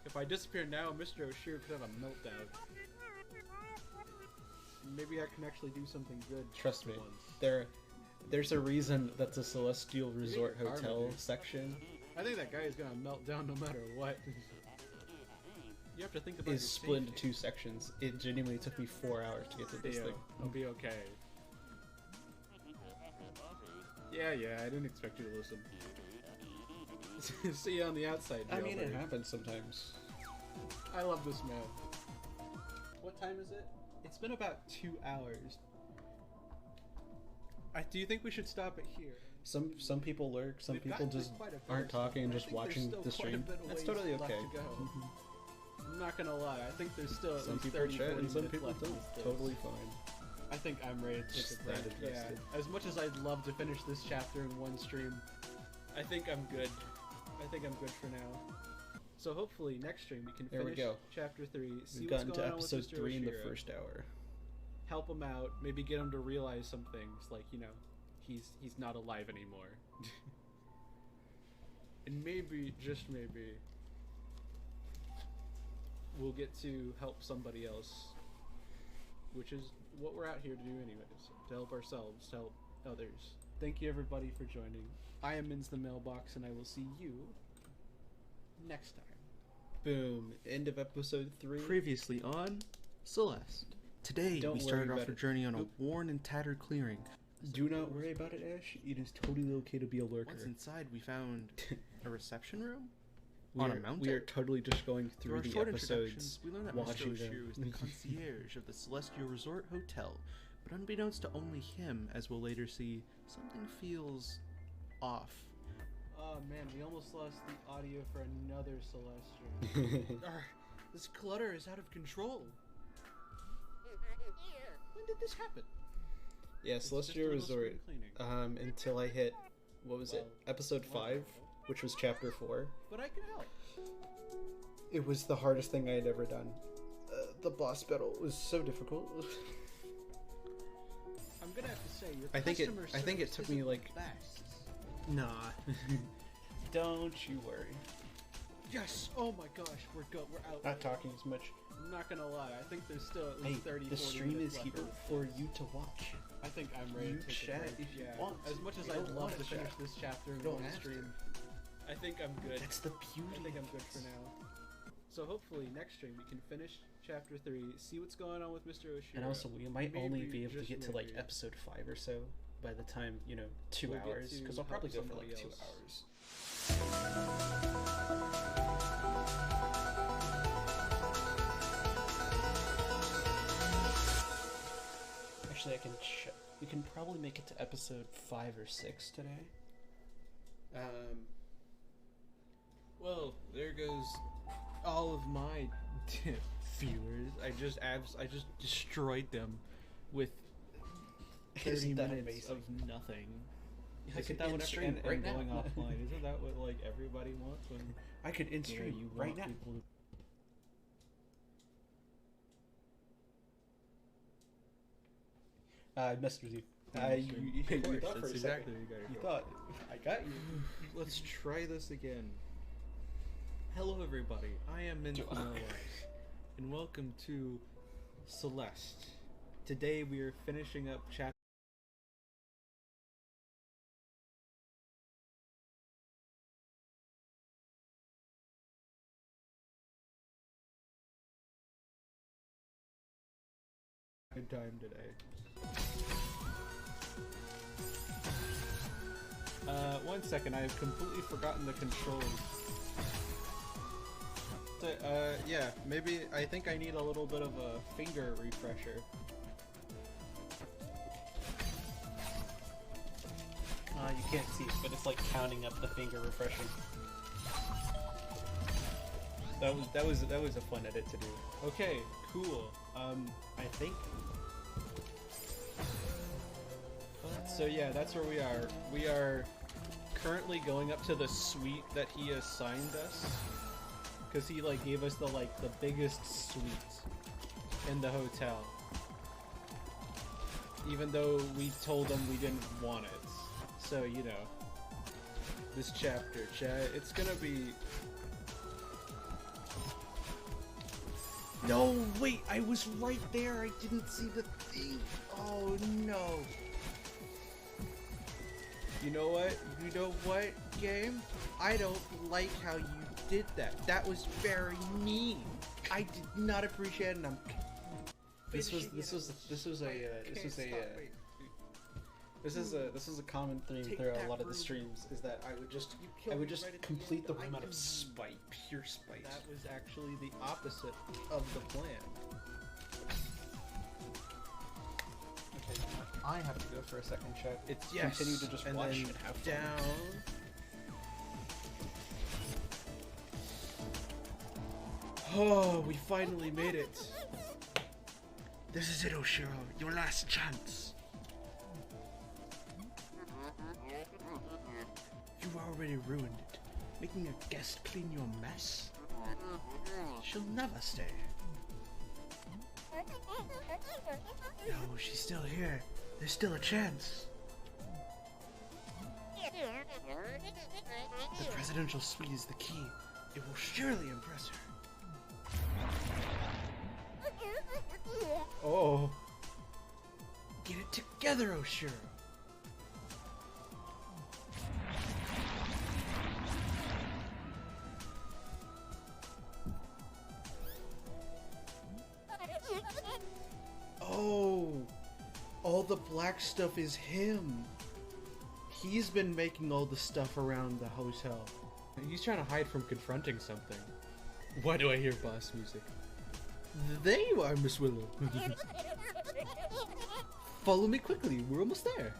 If I disappear now, Mr. Oshiro could have a meltdown. Maybe I can actually do something good. Trust for me, once. there's a reason that's a Celestial Resort Karma, Hotel dude. section. I think that guy is gonna melt down no matter what. You have to think about is your split save into 2 sections. It genuinely took me 4 hours to get to this Theo, thing. I'll be okay. Yeah, I didn't expect you to listen. See you on the outside, I mean, it jailbird. happens sometimes. I love this map. What time is it? It's been about 2 hours. Do you think we should stop it here? Some people lurk, some We've people gotten just through quite a bit aren't of stuff, talking and but I just think there's watching still the quite a stream. bit of That's ways totally left okay. to go. I'm not gonna lie, I think there's still at Some least people 30, chat 40 and some minutes people left in don't. this. Totally fine. I think I'm ready to take Just a break. that invested. Yeah. As much as I'd love to finish this chapter in one stream, I think I'm good. I think I'm good for now. So hopefully next stream we can There we finish go. chapter 3, see We've what's gotten going to on with episode Mr. 3 in the Oshiro, first hour. help him out, maybe get him to realize some things, like, you know, he's not alive anymore. And maybe, just maybe, we'll get to help somebody else, which is what we're out here to do anyways, to help ourselves, to help others. Thank you everybody for joining. I am Min's the Mailbox, and I will see you next time. Boom. End of episode 3. Previously on Celeste. Today Don't we worry started about off our it. journey on a Nope. worn and tattered clearing. Do not worry about it, Ash. It is totally okay to be a lurker. Once inside, we found a reception room We on a are- mountain. We are totally just going Through through our the short episodes. introductions, we learned that watching Mr. them. Oshiro is the concierge of the Celestial Resort Hotel, but unbeknownst to only him, as we'll later see, something feels off. Oh man, we almost lost the audio for another Celestial. This clutter is out of control. When did this happen? Yeah, It's Celestial just a little Resort. spring cleaning. Until I hit, what was it? Well, Episode well, 5, which was chapter 4. But I can help. It was the hardest thing I had ever done. The boss battle was so difficult. I'm gonna have to say, your I think customer it took me service like. isn't the best. Nah. Don't you worry. Yes! Oh my gosh, we're out. Not talking as much. I'm not gonna lie, I think there's still at Hey, least 30, the 40 stream minutes is left here in this. for you to watch. I think I'm ready You to take chat a break. if you Yeah. want. As much as You I'd don't love wanna to finish chat. this chapter in You don't one have stream, I think I'm good. That's the beauty. I think I'm of good this. for now. So hopefully next stream we can finish chapter 3, see what's going on with Mr. Oshiro. And also, we might only Maybe, be able to just get to like maybe, episode 5 or so by the time, 2 We'll get hours. to Because I'll probably go help for like somebody 2 else. hours. Actually, I can check. We can probably make it to episode 5 or 6 today. Well, there goes all of my feelers. I just destroyed them with 30 Isn't that minutes amazing? of nothing. I Isn't could that end what stream right now. going offline? Isn't that what like everybody wants when I could end stream you right want now. people to I messed with you. You Of course, thought for that's a exactly second. what you You got. thought I got you. Let's try this again. Hello, everybody. I am Min's the Mailbox, and welcome to Celeste. Today we are finishing up chapter. Good time today. One second, I have completely forgotten the controls. So, yeah, maybe I think I need a little bit of a finger refresher. You can't see it, but it's like counting up the finger refreshing. That was a fun edit to do. Okay, cool. I think. So yeah, that's where we are. We are currently going up to the suite that he assigned us, because he like gave us the biggest suite in the hotel, even though we told him we didn't want it. So this chapter, chat, it's gonna be. No, wait, I was right there. I didn't see the thing. Oh no. You know what? You know what, game? I don't like how you did that. That was very mean. I did not appreciate it. And I'm This is a common theme throughout a lot of the streams, is that I would just complete the room out of spite, pure spite. That was actually the opposite of the plan. Okay, I have to go for a second check. It's continue to just and watch then and have fun. down. Oh, we finally made it. This is it, Oshiro. Your last chance. You've already ruined it. Making a guest clean your mess? She'll never stay. No, she's still here. There's still a chance. The presidential suite is the key. It will surely impress her. Oh. Get it together, Oshiro. Oh, all the black stuff is him. He's been making all the stuff around the hotel. He's trying to hide from confronting something. Why do I hear boss music? There you are, Miss Willow. Follow me quickly, we're almost there.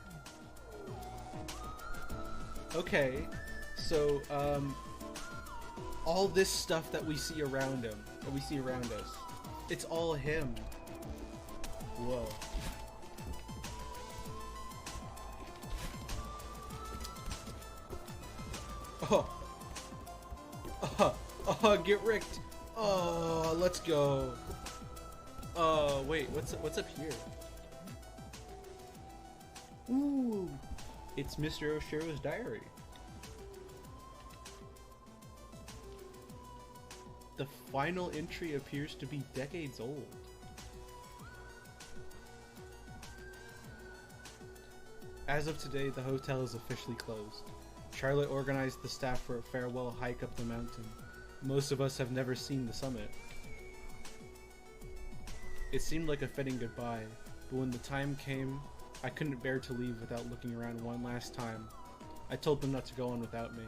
Okay, so, all this stuff that we see around him, that we see around us, it's all him. Whoa. Oh, get wrecked. Oh, let's go. Wait, what's up here? Ooh, it's Mr. Oshiro's diary. The final entry appears to be decades old. As of today, the hotel is officially closed. Charlotte organized the staff for a farewell hike up the mountain. Most of us have never seen the summit. It seemed like a fitting goodbye, but when the time came, I couldn't bear to leave without looking around one last time. I told them not to go on without me.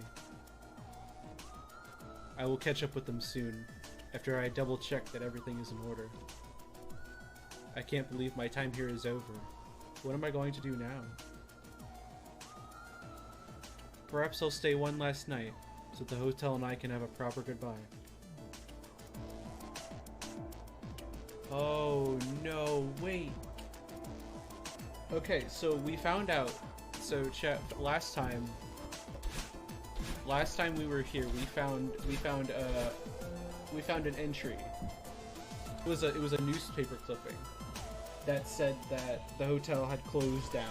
I will catch up with them soon, after I double check that everything is in order. I can't believe my time here is over. What am I going to do now? Perhaps I'll stay one last night, so the hotel and I can have a proper goodbye. Oh no, wait. Okay, so we found out, so chat, last time we were here, we found an entry. It was a newspaper clipping that said that the hotel had closed down.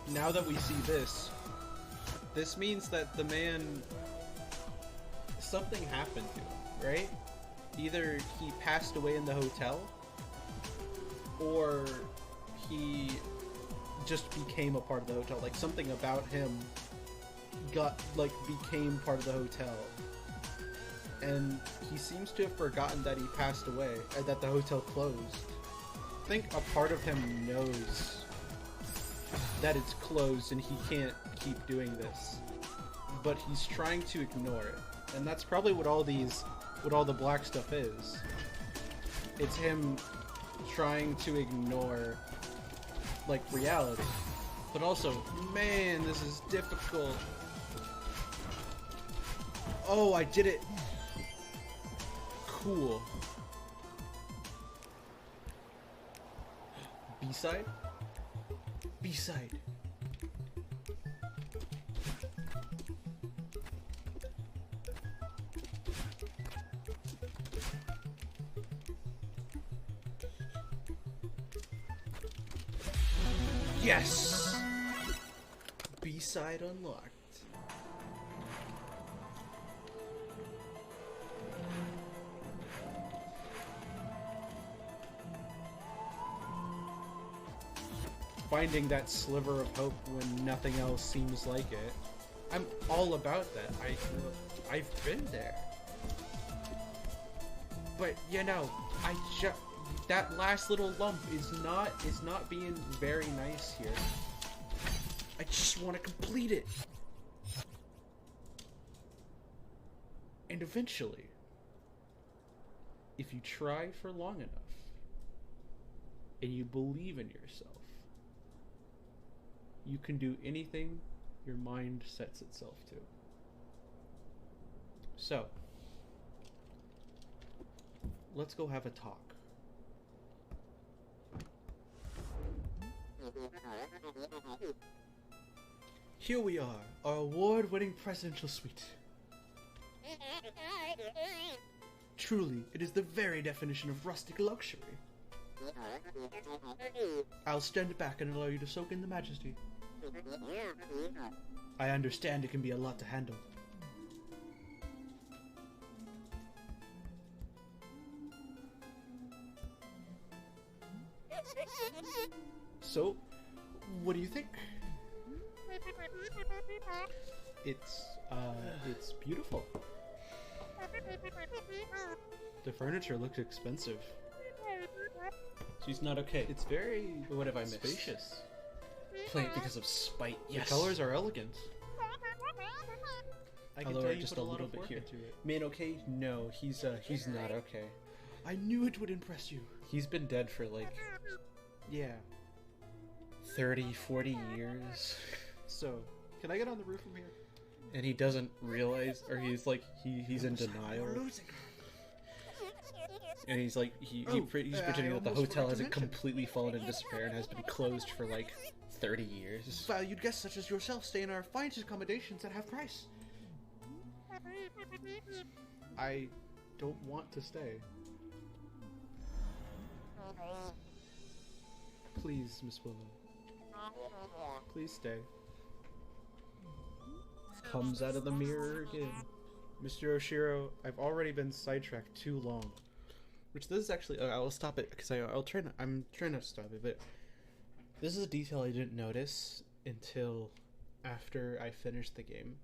Now that we see this means that the man, something happened to him, right? Either he passed away in the hotel, or he just became a part of the hotel. Like, something about him became part of the hotel. And he seems to have forgotten that he passed away, and that the hotel closed. I think a part of him knows that it's closed and he can't keep doing this, but he's trying to ignore it. And that's probably what all the black stuff is. It's him trying to ignore, like, reality. But also, man, this is difficult. Oh, I did it. Cool. B-side? B-side. Yes! B-side unlocked. finding that sliver of hope when nothing else seems like it. I'm all about that. I've been there. But you know, that last little lump is not being very nice here. I just want to complete it. And eventually, if you try for long enough and you believe in yourself, you can do anything your mind sets itself to. So, let's go have a talk. Here we are, our award-winning presidential suite. Truly, it is the very definition of rustic luxury. I'll stand back and allow you to soak in the majesty. I understand it can be a lot to handle. So, what do you think? It's beautiful. The furniture looks expensive. She's not okay. It's very What have I missed? spacious. Play it because of spite. Yes. The colors are elegant. I can Although tell you just put a a lot little of bit work here. into it. Man, okay? No, he's not okay. I knew it would impress you. He's been dead for like Yeah. 30, 40 years. So, can I get on the roof from here? And he doesn't realize, or he's like, he's in denial. We're losing her. And he's like, he's I pretending that the almost hotel forgot to hasn't mention. completely fallen into despair and has been closed for like 30 years. Valued guests such as yourself stay in our finest accommodations at half price. I don't want to stay. Please, Miss Willow. Please stay. Comes out of the mirror again. Mr. Oshiro, I've already been sidetracked too long. Which this is actually, I'll stop it because I'm trying to stop it, but this is a detail I didn't notice until after I finished the game.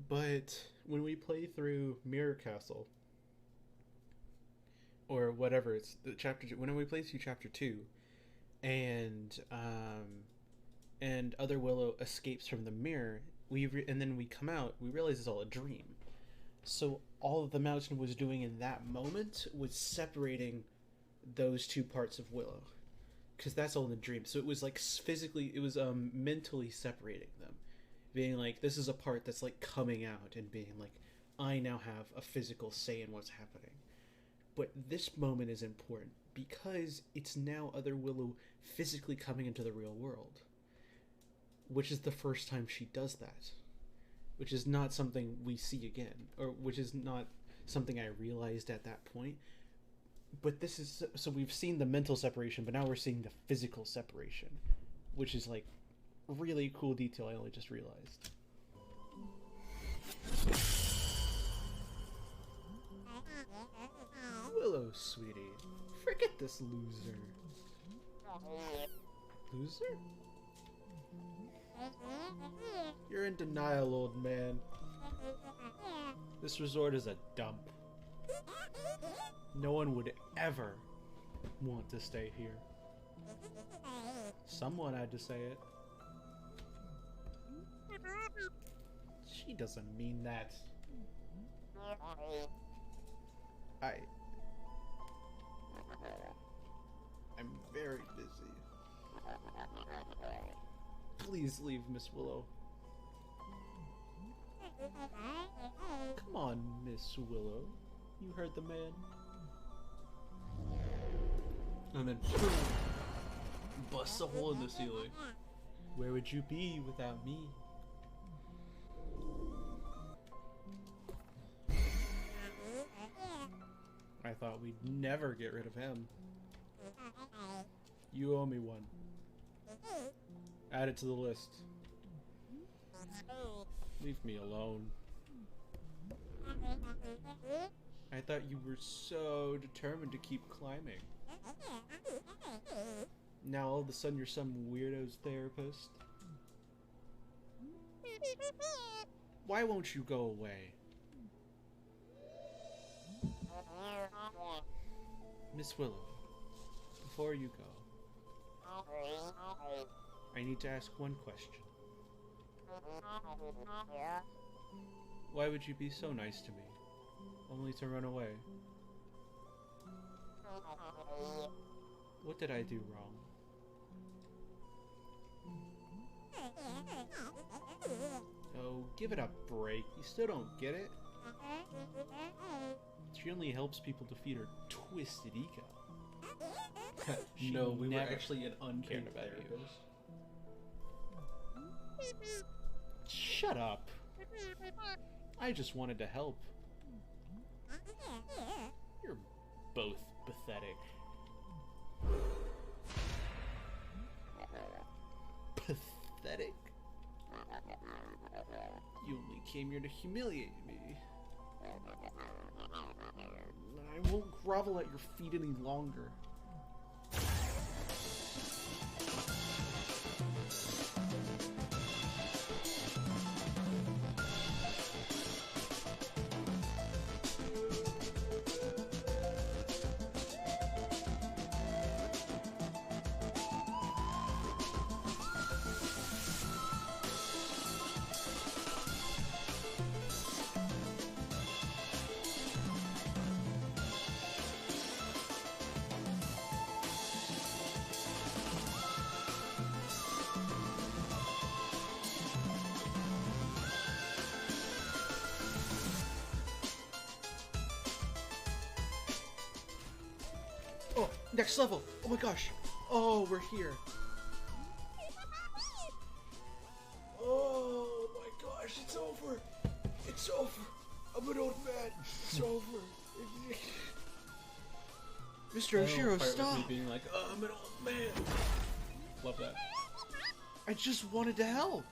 But when we play through Mirror Castle, or whatever, it's the chapter 2, when we play through chapter 2, and Other Willow escapes from the mirror, and then we come out, we realize it's all a dream. So all that the mountain was doing in that moment was separating those two parts of Willow, because that's all in the dream. So it was like physically, it was mentally separating them, being like, this is a part that's like coming out and being like, I now have a physical say in what's happening. But this moment is important because it's now Other Willow physically coming into the real world, which is the first time she does that, which is not something we see again, or which is not something I realized at that point. But this is, so we've seen the mental separation, but now we're seeing the physical separation, which is like really cool detail I only just realized. Willow, sweetie, forget this loser. Loser? You're in denial, old man. This resort is a dump. No one would ever want to stay here. Someone had to say it. She doesn't mean that. I'm very busy. Please leave, Miss Willow. Come on, Miss Willow. You heard the man. And then boom, busts a hole in the ceiling. Where would you be without me? I thought we'd never get rid of him. You owe me one. Add it to the list. Leave me alone. I thought you were so determined to keep climbing. Now all of a sudden you're some weirdo's therapist. Why won't you go away? Miss Willow, before you go, I need to ask one question. Why would you be so nice to me, only to run away? What did I do wrong? Oh, give it a break. You still don't get it? She only helps people defeat her twisted ego. No, we were never actually an unpaid cared about you. therapist. Shut up. I just wanted to help. You're both pathetic. Pathetic? You only came here to humiliate me. I won't grovel at your feet any longer. Oh, next level! Oh my gosh! Oh, we're here! Oh my gosh, it's over! It's over! I'm an old man! It's over! Mr. Oshiro, stop! Me being like, oh, I'm an old man. Love that. I just wanted to help!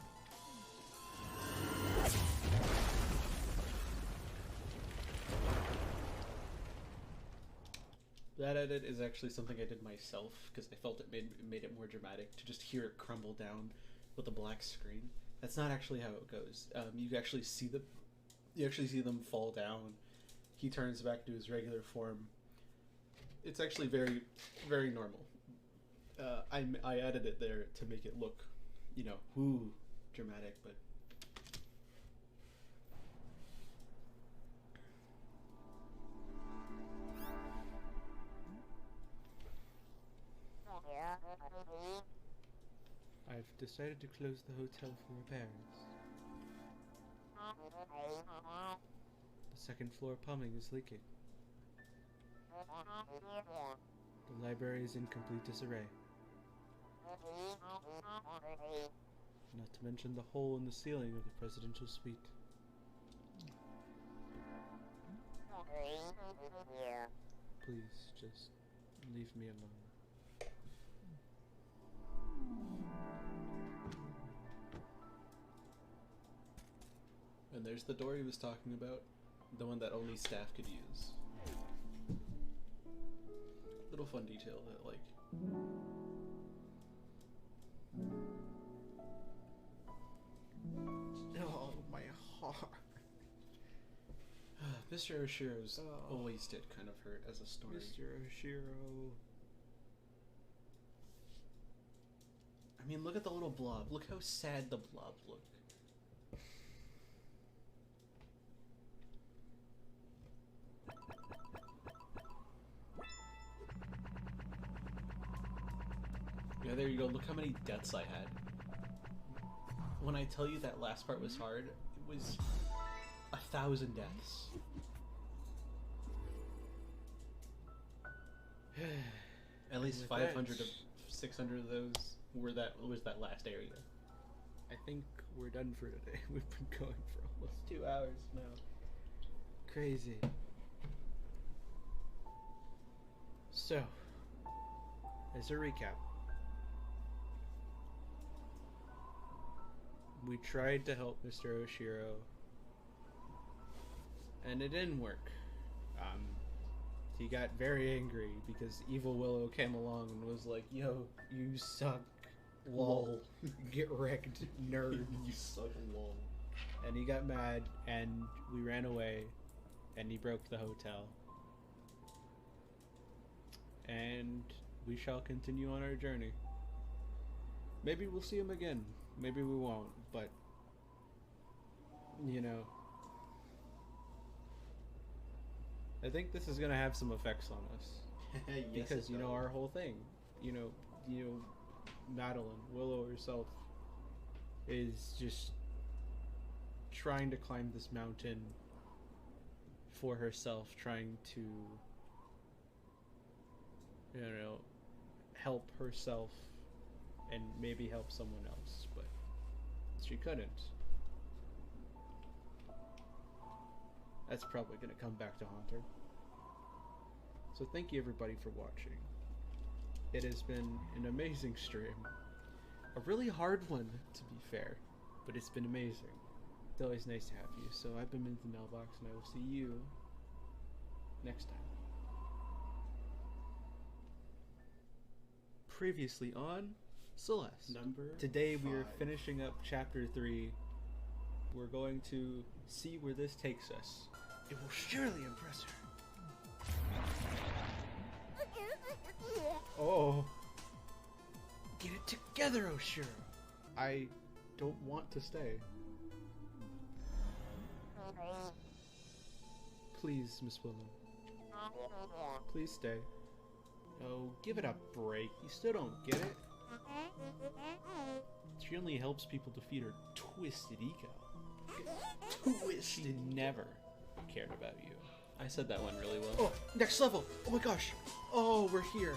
That edit is actually something I did myself because I felt it made it more dramatic to just hear it crumble down with a black screen. That's not actually how it goes. You actually see them fall down. He turns back to his regular form. It's actually very, very normal. I added it there to make it look, dramatic, but. I've decided to close the hotel for repairs. The second floor plumbing is leaking. The library is in complete disarray. Not to mention the hole in the ceiling of the presidential suite. Please, just leave me alone. And there's the door he was talking about, the one that only staff could use. Little fun detail that, like... Oh, my heart. Mr. Oshiro's always did kind of hurt as a story. Mr. Oshiro. I mean, look at the little blob. Look how sad the blob looked. Yeah, there you go. Look how many deaths I had. When I tell you that last part was hard, it was 1,000 deaths. At least 500 of 600 of those was that last area. I think we're done for today. We've been going for almost 2 hours now. Crazy. So, as a recap, we tried to help Mr. Oshiro, and it didn't work. he got very angry because Evil Willow came along and was like, "Yo, you suck, lol, get wrecked, nerd." You suck, lol. And he got mad, and we ran away, and he broke the hotel. And we shall continue on our journey. Maybe we'll see him again. Maybe we won't, but, you know, I think this is gonna have some effects on us. Yes, Because, it you know, does. our whole thing, you know, Madeline, Willow herself, is just trying to climb this mountain for herself, trying to, you know, help herself and maybe help someone else, but she couldn't. That's probably going to come back to haunt her. So thank you everybody for watching. It has been an amazing stream. A really hard one, to be fair, but it's been amazing. It's always nice to have you. So I've been Mint the Mailbox, and I will see you next time. Previously on Celeste. Today we are 5. finishing up chapter 3. We're going to see where this takes us. It will surely impress her. Oh, Get it together, Oshiro. I don't want to stay. Please, Miss Willow. Please stay. Oh, give it a break. You still don't get it. She only helps people defeat her twisted ego. She never cared about you. I said that one really well. Oh, next level. Oh my gosh. Oh, we're here.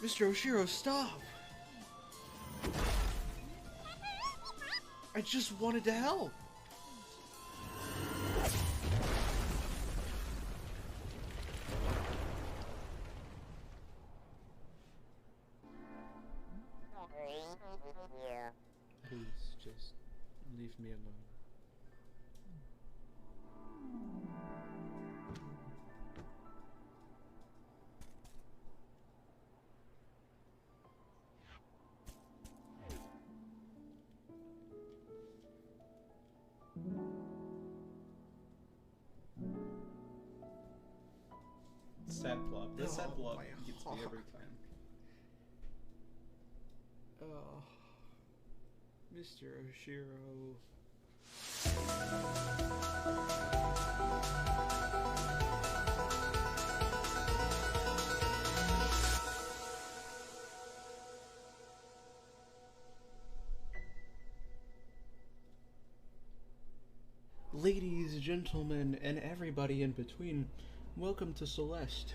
Mr. Oshiro, stop. I just wanted to help. Please, just leave me alone. Sad plot. The sad Oh, plot my gets me every time. Oh, Mr. Oshiro. Ladies, gentlemen, and everybody in between, welcome to Celeste.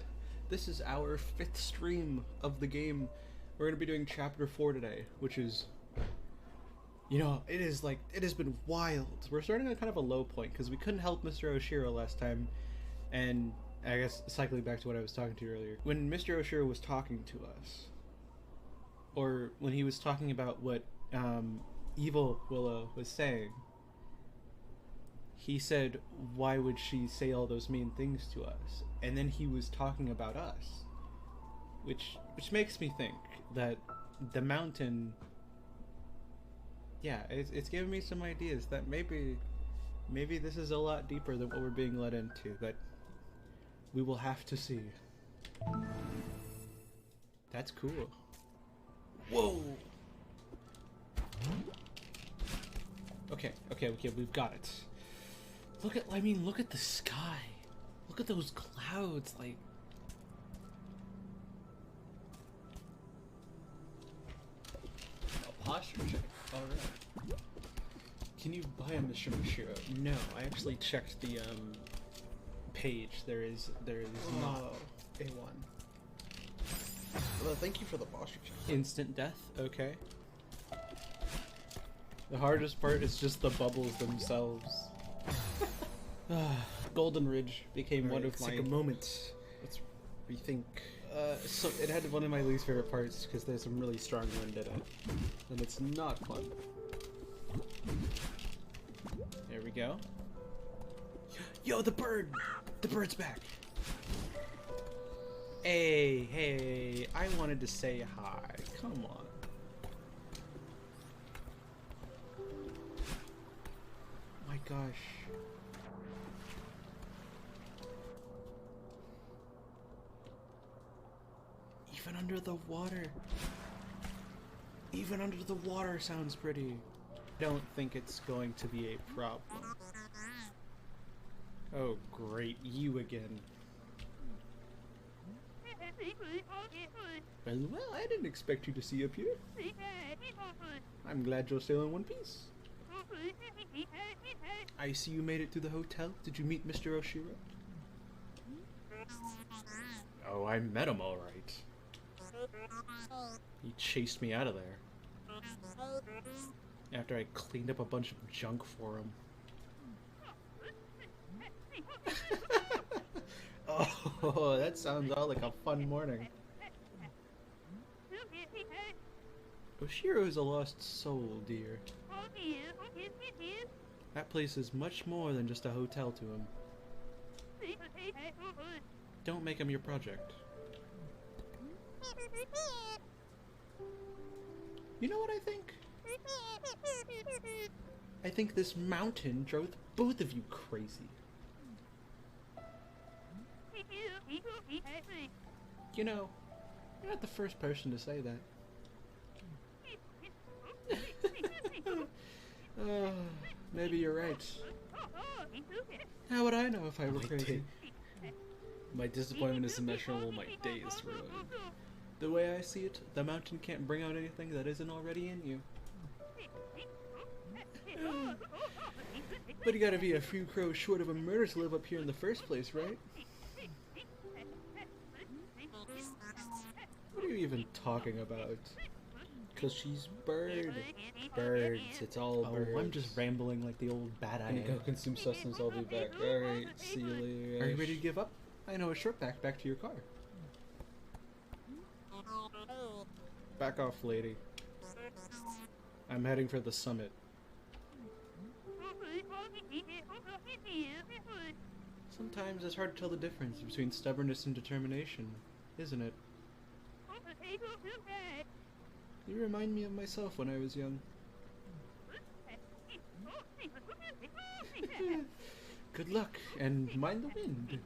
This is our 5th stream of the game. We're going to be doing chapter 4 today, which is, you know, it has been wild. We're starting at kind of a low point because we couldn't help Mr. Oshiro last time, and I guess cycling back to what I was talking to you earlier. When Mr. Oshiro was talking to us, or when he was talking about what Evil Willow was saying, he said, why would she say all those mean things to us? And then he was talking about us. Which makes me think that the mountain... Yeah, it's giving me some ideas that maybe this is a lot deeper than what we're being led into. That we will have to see. That's cool. Whoa! Okay, we've got it. Look at the sky. Look at those clouds, like... A posture check. Alright. Can you buy a Mr. Mashiro? No, I actually checked the, page. There is not a one. Well, thank you for the posture check. Instant death? Okay. The hardest part is just the bubbles themselves. Golden Ridge became one of my... Take a moment. Let's rethink. So it had one of my least favorite parts because there's some really strong wind in it, and it's not fun. There we go. Yo, the bird! The bird's back. Hey, I wanted to say hi. Come on. My gosh. Even under the water. Even under the water sounds pretty. Don't think it's going to be a problem. Oh great, you again. Well, I didn't expect you to see up here. I'm glad you're still in one piece. I see you made it to the hotel. Did you meet Mr. Oshiro? Oh, I met him all right. He chased me out of there. After I cleaned up a bunch of junk for him. Oh, that sounds all like a fun morning. Oshiro is a lost soul, dear. That place is much more than just a hotel to him. Don't make him your project. You know what I think? I think this mountain drove both of you crazy. You know, you're not the first person to say that. Maybe you're right. How would I know if I were crazy? My disappointment is immeasurable, my day is ruined. The way I see it, the mountain can't bring out anything that isn't already in you. But you gotta be a few crows short of a murder to live up here in the first place, right? What are you even talking about? Cause she's bird. Birds, it's all birds. I'm just rambling like the old bad I am. Go consume sustenance, I'll be back. Alright, see you later. Are you ready to give up? I know a short back to your car. Back off, lady. I'm heading for the summit. Sometimes it's hard to tell the difference between stubbornness and determination, isn't it? You remind me of myself when I was young. Good luck, and mind the wind.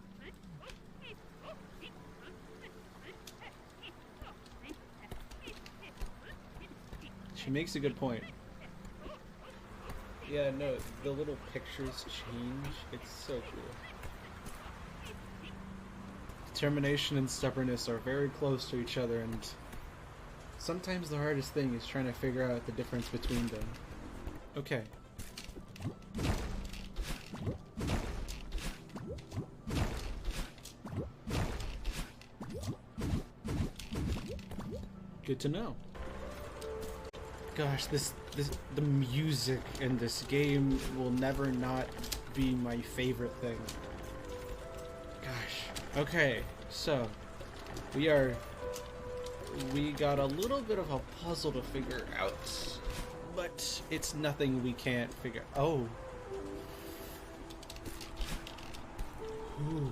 She makes a good point. Yeah, no, the little pictures change. It's so cool. Determination and stubbornness are very close to each other, and sometimes the hardest thing is trying to figure out the difference between them. Okay. Good to know. Gosh, the music in this game will never not be my favorite thing. Gosh. Okay, so we got a little bit of a puzzle to figure out, but it's nothing we can't figure. Oh. Ooh.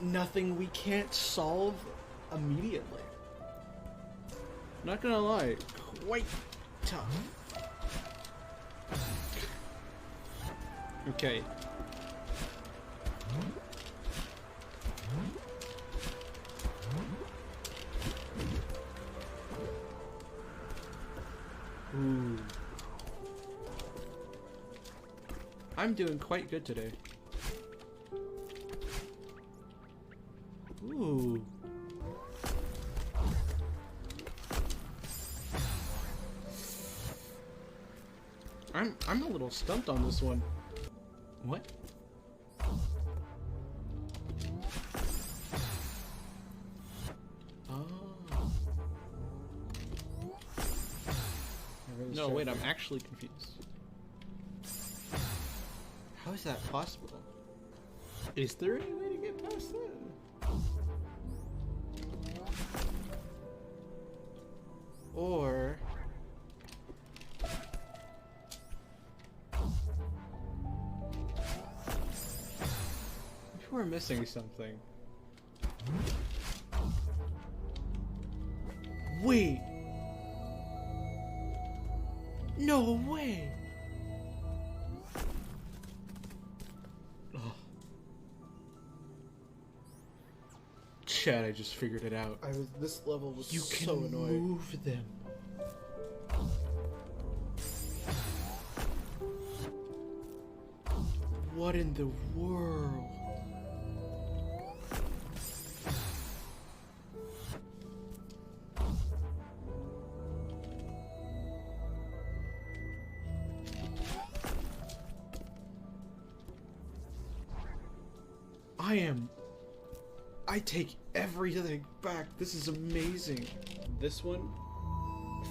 Nothing we can't solve immediately. Not gonna lie, quite tough. Okay. Ooh. I'm doing quite good today. Ooh. I'm a little stumped on this one. What? Oh. No, wait, I'm actually confused. How is that possible? Is there any way to get past that? Or... missing something. Wait! No way! Ugh. Chad, I just figured it out. This level was You so can annoying. move them. What in the world? I take everything back. This is amazing. This one,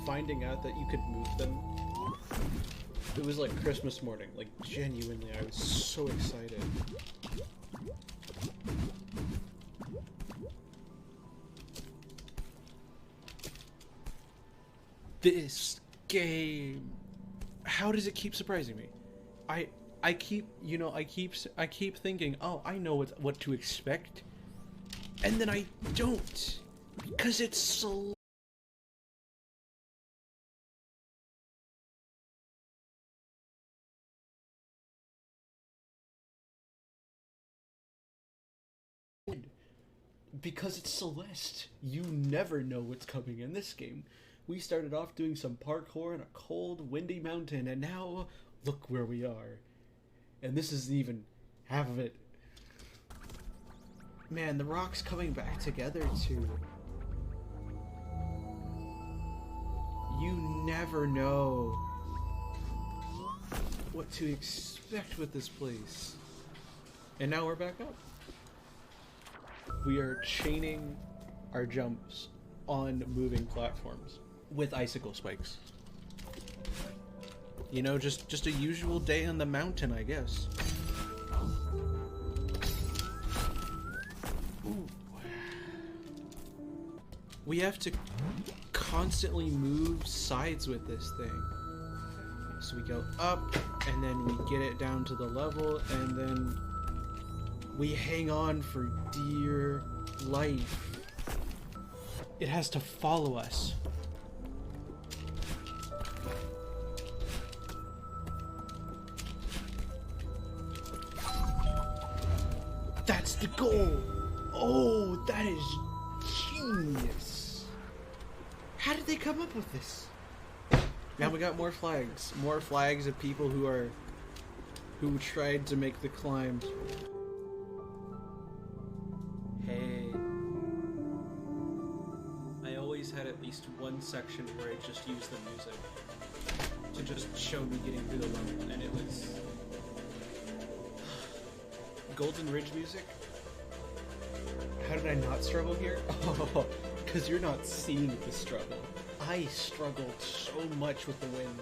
finding out that you could move them, it was like Christmas morning. Like, genuinely, I was so excited. This game, how does it keep surprising me? I keep, you know, I keep thinking, oh, I know what to expect, and then I don't, because it's so. Because it's Celeste. You never know what's coming in this game. We started off doing some parkour in a cold, windy mountain, and now look where we are. And this isn't even half of it. Man, the rock's coming back together too. You never know what to expect with this place. And now we're back up. We are chaining our jumps on moving platforms with icicle spikes. You know, just a usual day on the mountain, I guess. Ooh. We have to constantly move sides with this thing. So we go up, and then we get it down to the level, and then we hang on for dear life. It has to follow us. That's the goal! Oh, that is genius! How did they come up with this? Now we got more flags. More flags of people who tried to make the climb. Hey. I always had at least one section where I just used the music to just show me getting through the level, and it was Golden Ridge music. How did I not struggle here? Oh, because you're not seeing the struggle. I struggled so much with the wind.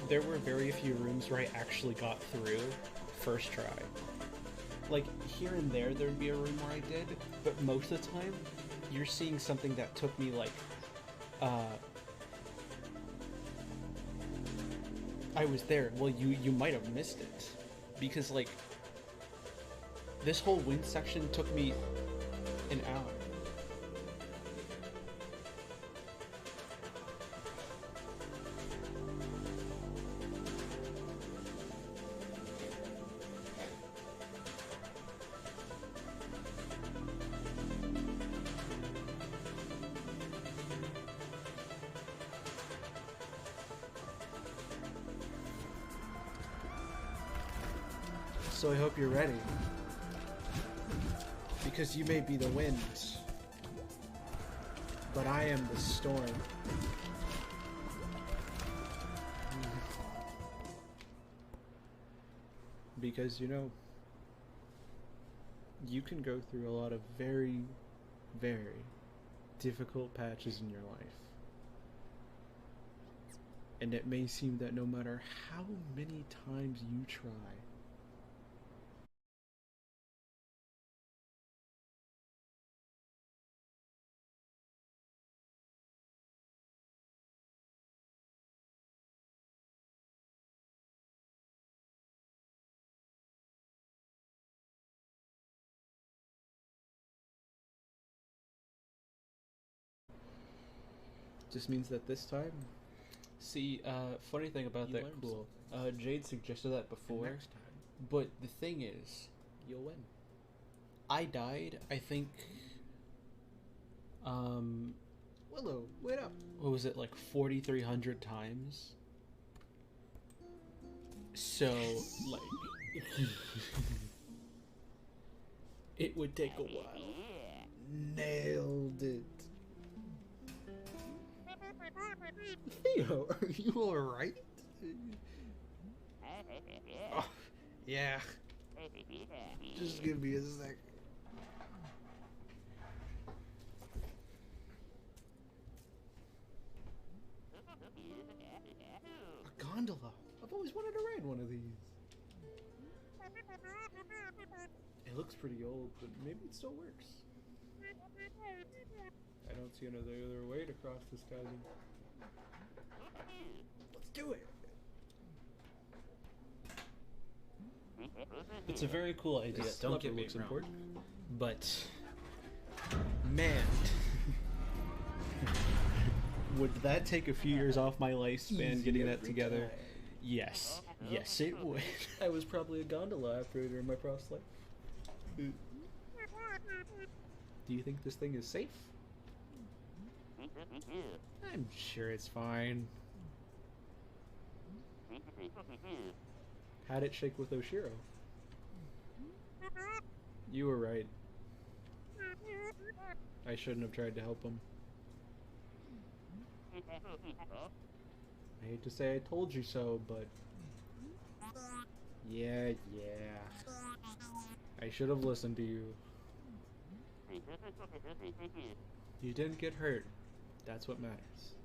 There were very few rooms where I actually got through first try. Like, here and there'd be a room where I did, but most of the time, you're seeing something that took me, like, I was there. Well, you might have missed it. Because, like, this whole wind section took me an hour. So I hope you're ready. Because you may be the wind, but I am the storm. Because, you know, you can go through a lot of very, very difficult patches in your life. And it may seem that no matter how many times you try, Just means that this time, see, funny thing about You that, learned cool. Jade suggested that before, Next time, but the thing is, you'll win. I died, I think, Willow, wait up. what was it, like 4,300 times? So, like, it would take a while. Nailed it. Theo, are you alright? Oh, yeah. Just give me a sec. A gondola. I've always wanted to ride one of these. It looks pretty old, but maybe it still works. I don't see another other way to cross this chasm. Let's do it. It's a very cool idea. This Don't lever get me looks wrong. important. But, man, would that take a few years off my lifespan getting that together? Yes. Yes, it would. I was probably a gondola operator in my past life. Do you think this thing is safe? I'm sure it's fine. How'd it shake with Oshiro? You were right. I shouldn't have tried to help him. I hate to say I told you so, but... Yeah. I should have listened to you. You didn't get hurt. That's what matters.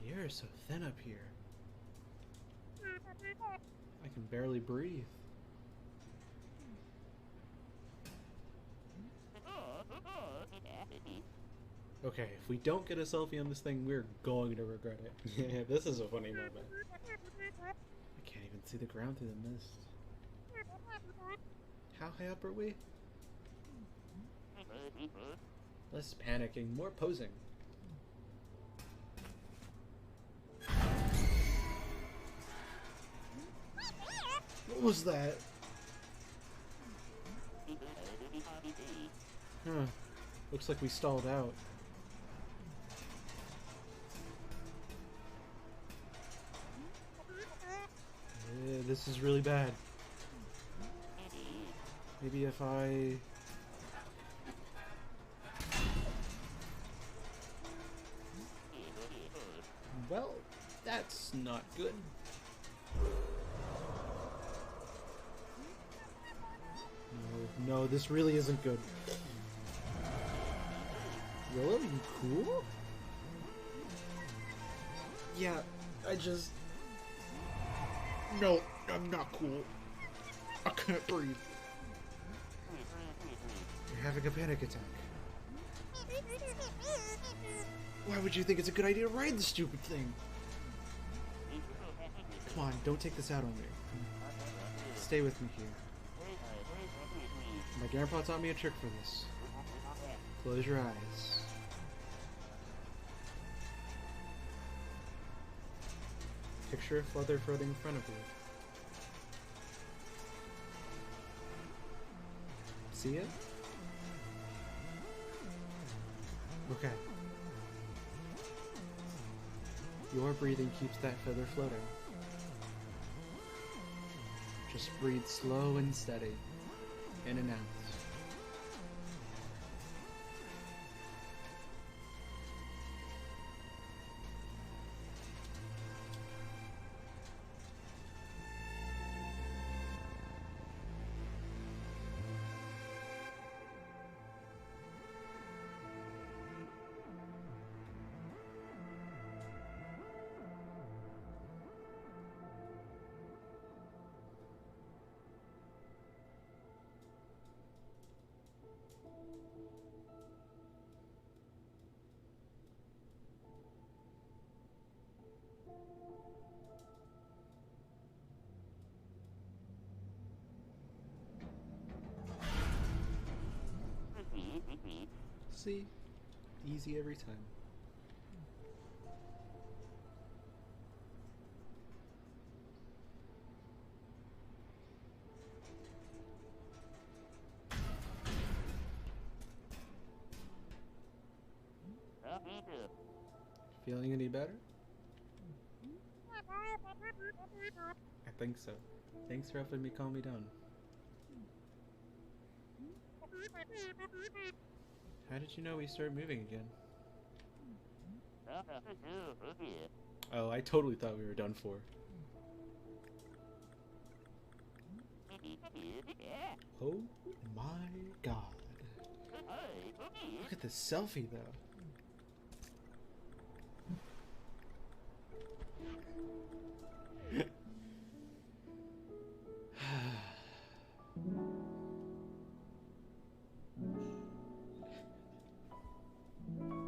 The air is so thin up here. I can barely breathe. Okay, if we don't get a selfie on this thing, we're going to regret it. Yeah, this is a funny moment. I can't even see the ground through the mist. How high up are we? Less panicking, more posing. What was that? Huh. Looks like we stalled out. Yeah, this is really bad. Maybe if I... Well, that's not good. No, this really isn't good. Willow, you cool? Yeah, I just... No, I'm not cool. I can't breathe. You're having a panic attack. Why would you think it's a good idea to ride the stupid thing? Come on, don't take this out on me. Stay with me here. My grandpa taught me a trick for this. Close your eyes. Picture a feather floating in front of you. See it? Okay. Your breathing keeps that feather floating. Just breathe slow and steady. In and out. See? Easy every time. Feeling any better? I think so. Thanks for helping me calm me down. How did you know we started moving again? Oh, I totally thought we were done for. Oh my god. Look at this selfie though.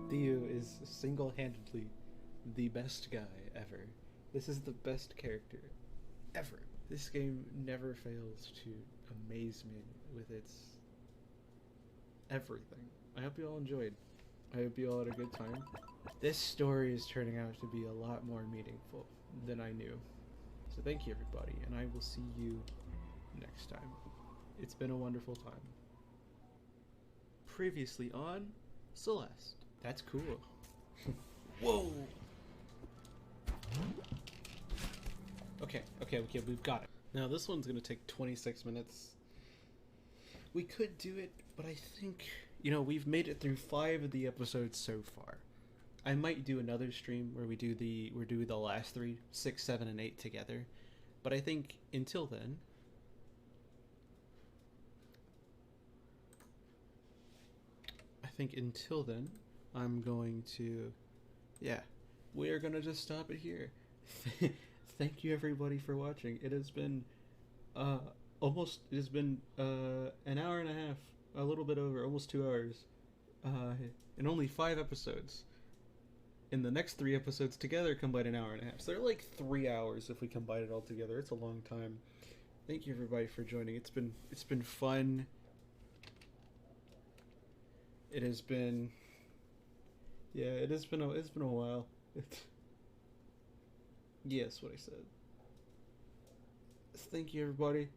Theo is single-handedly the best guy ever. This is the best character ever. This game never fails to amaze me with its everything. I hope you all enjoyed. I hope you all had a good time. This story is turning out to be a lot more meaningful than I knew. So thank you everybody, and I will see you next time. It's been a wonderful time. Previously on Celeste. That's cool. Whoa! Okay, we've got it. Now this one's gonna take 26 minutes. We could do it, but I think, you know, we've made it through 5 of the episodes so far. I might do another stream where we do the last 3, 6, 7, and 8 together. But I think until then, I'm going to, yeah, we are gonna just stop it here. Thank you everybody for watching. It has been an hour and a half, a little bit over, almost 2 hours, and only 5 episodes. And the next 3 episodes together combine an hour and a half. So they're like 3 hours if we combine it all together. It's a long time. Thank you everybody for joining. It's been fun. It has been, yeah, it's been a while. Yes, what I said. Thank you everybody.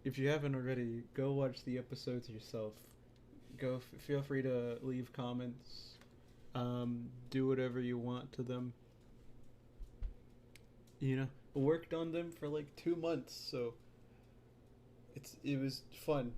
If you haven't already, go watch the episodes yourself. Feel free to leave comments. Do whatever you want to them. You know, worked on them for like 2 months, so it was fun.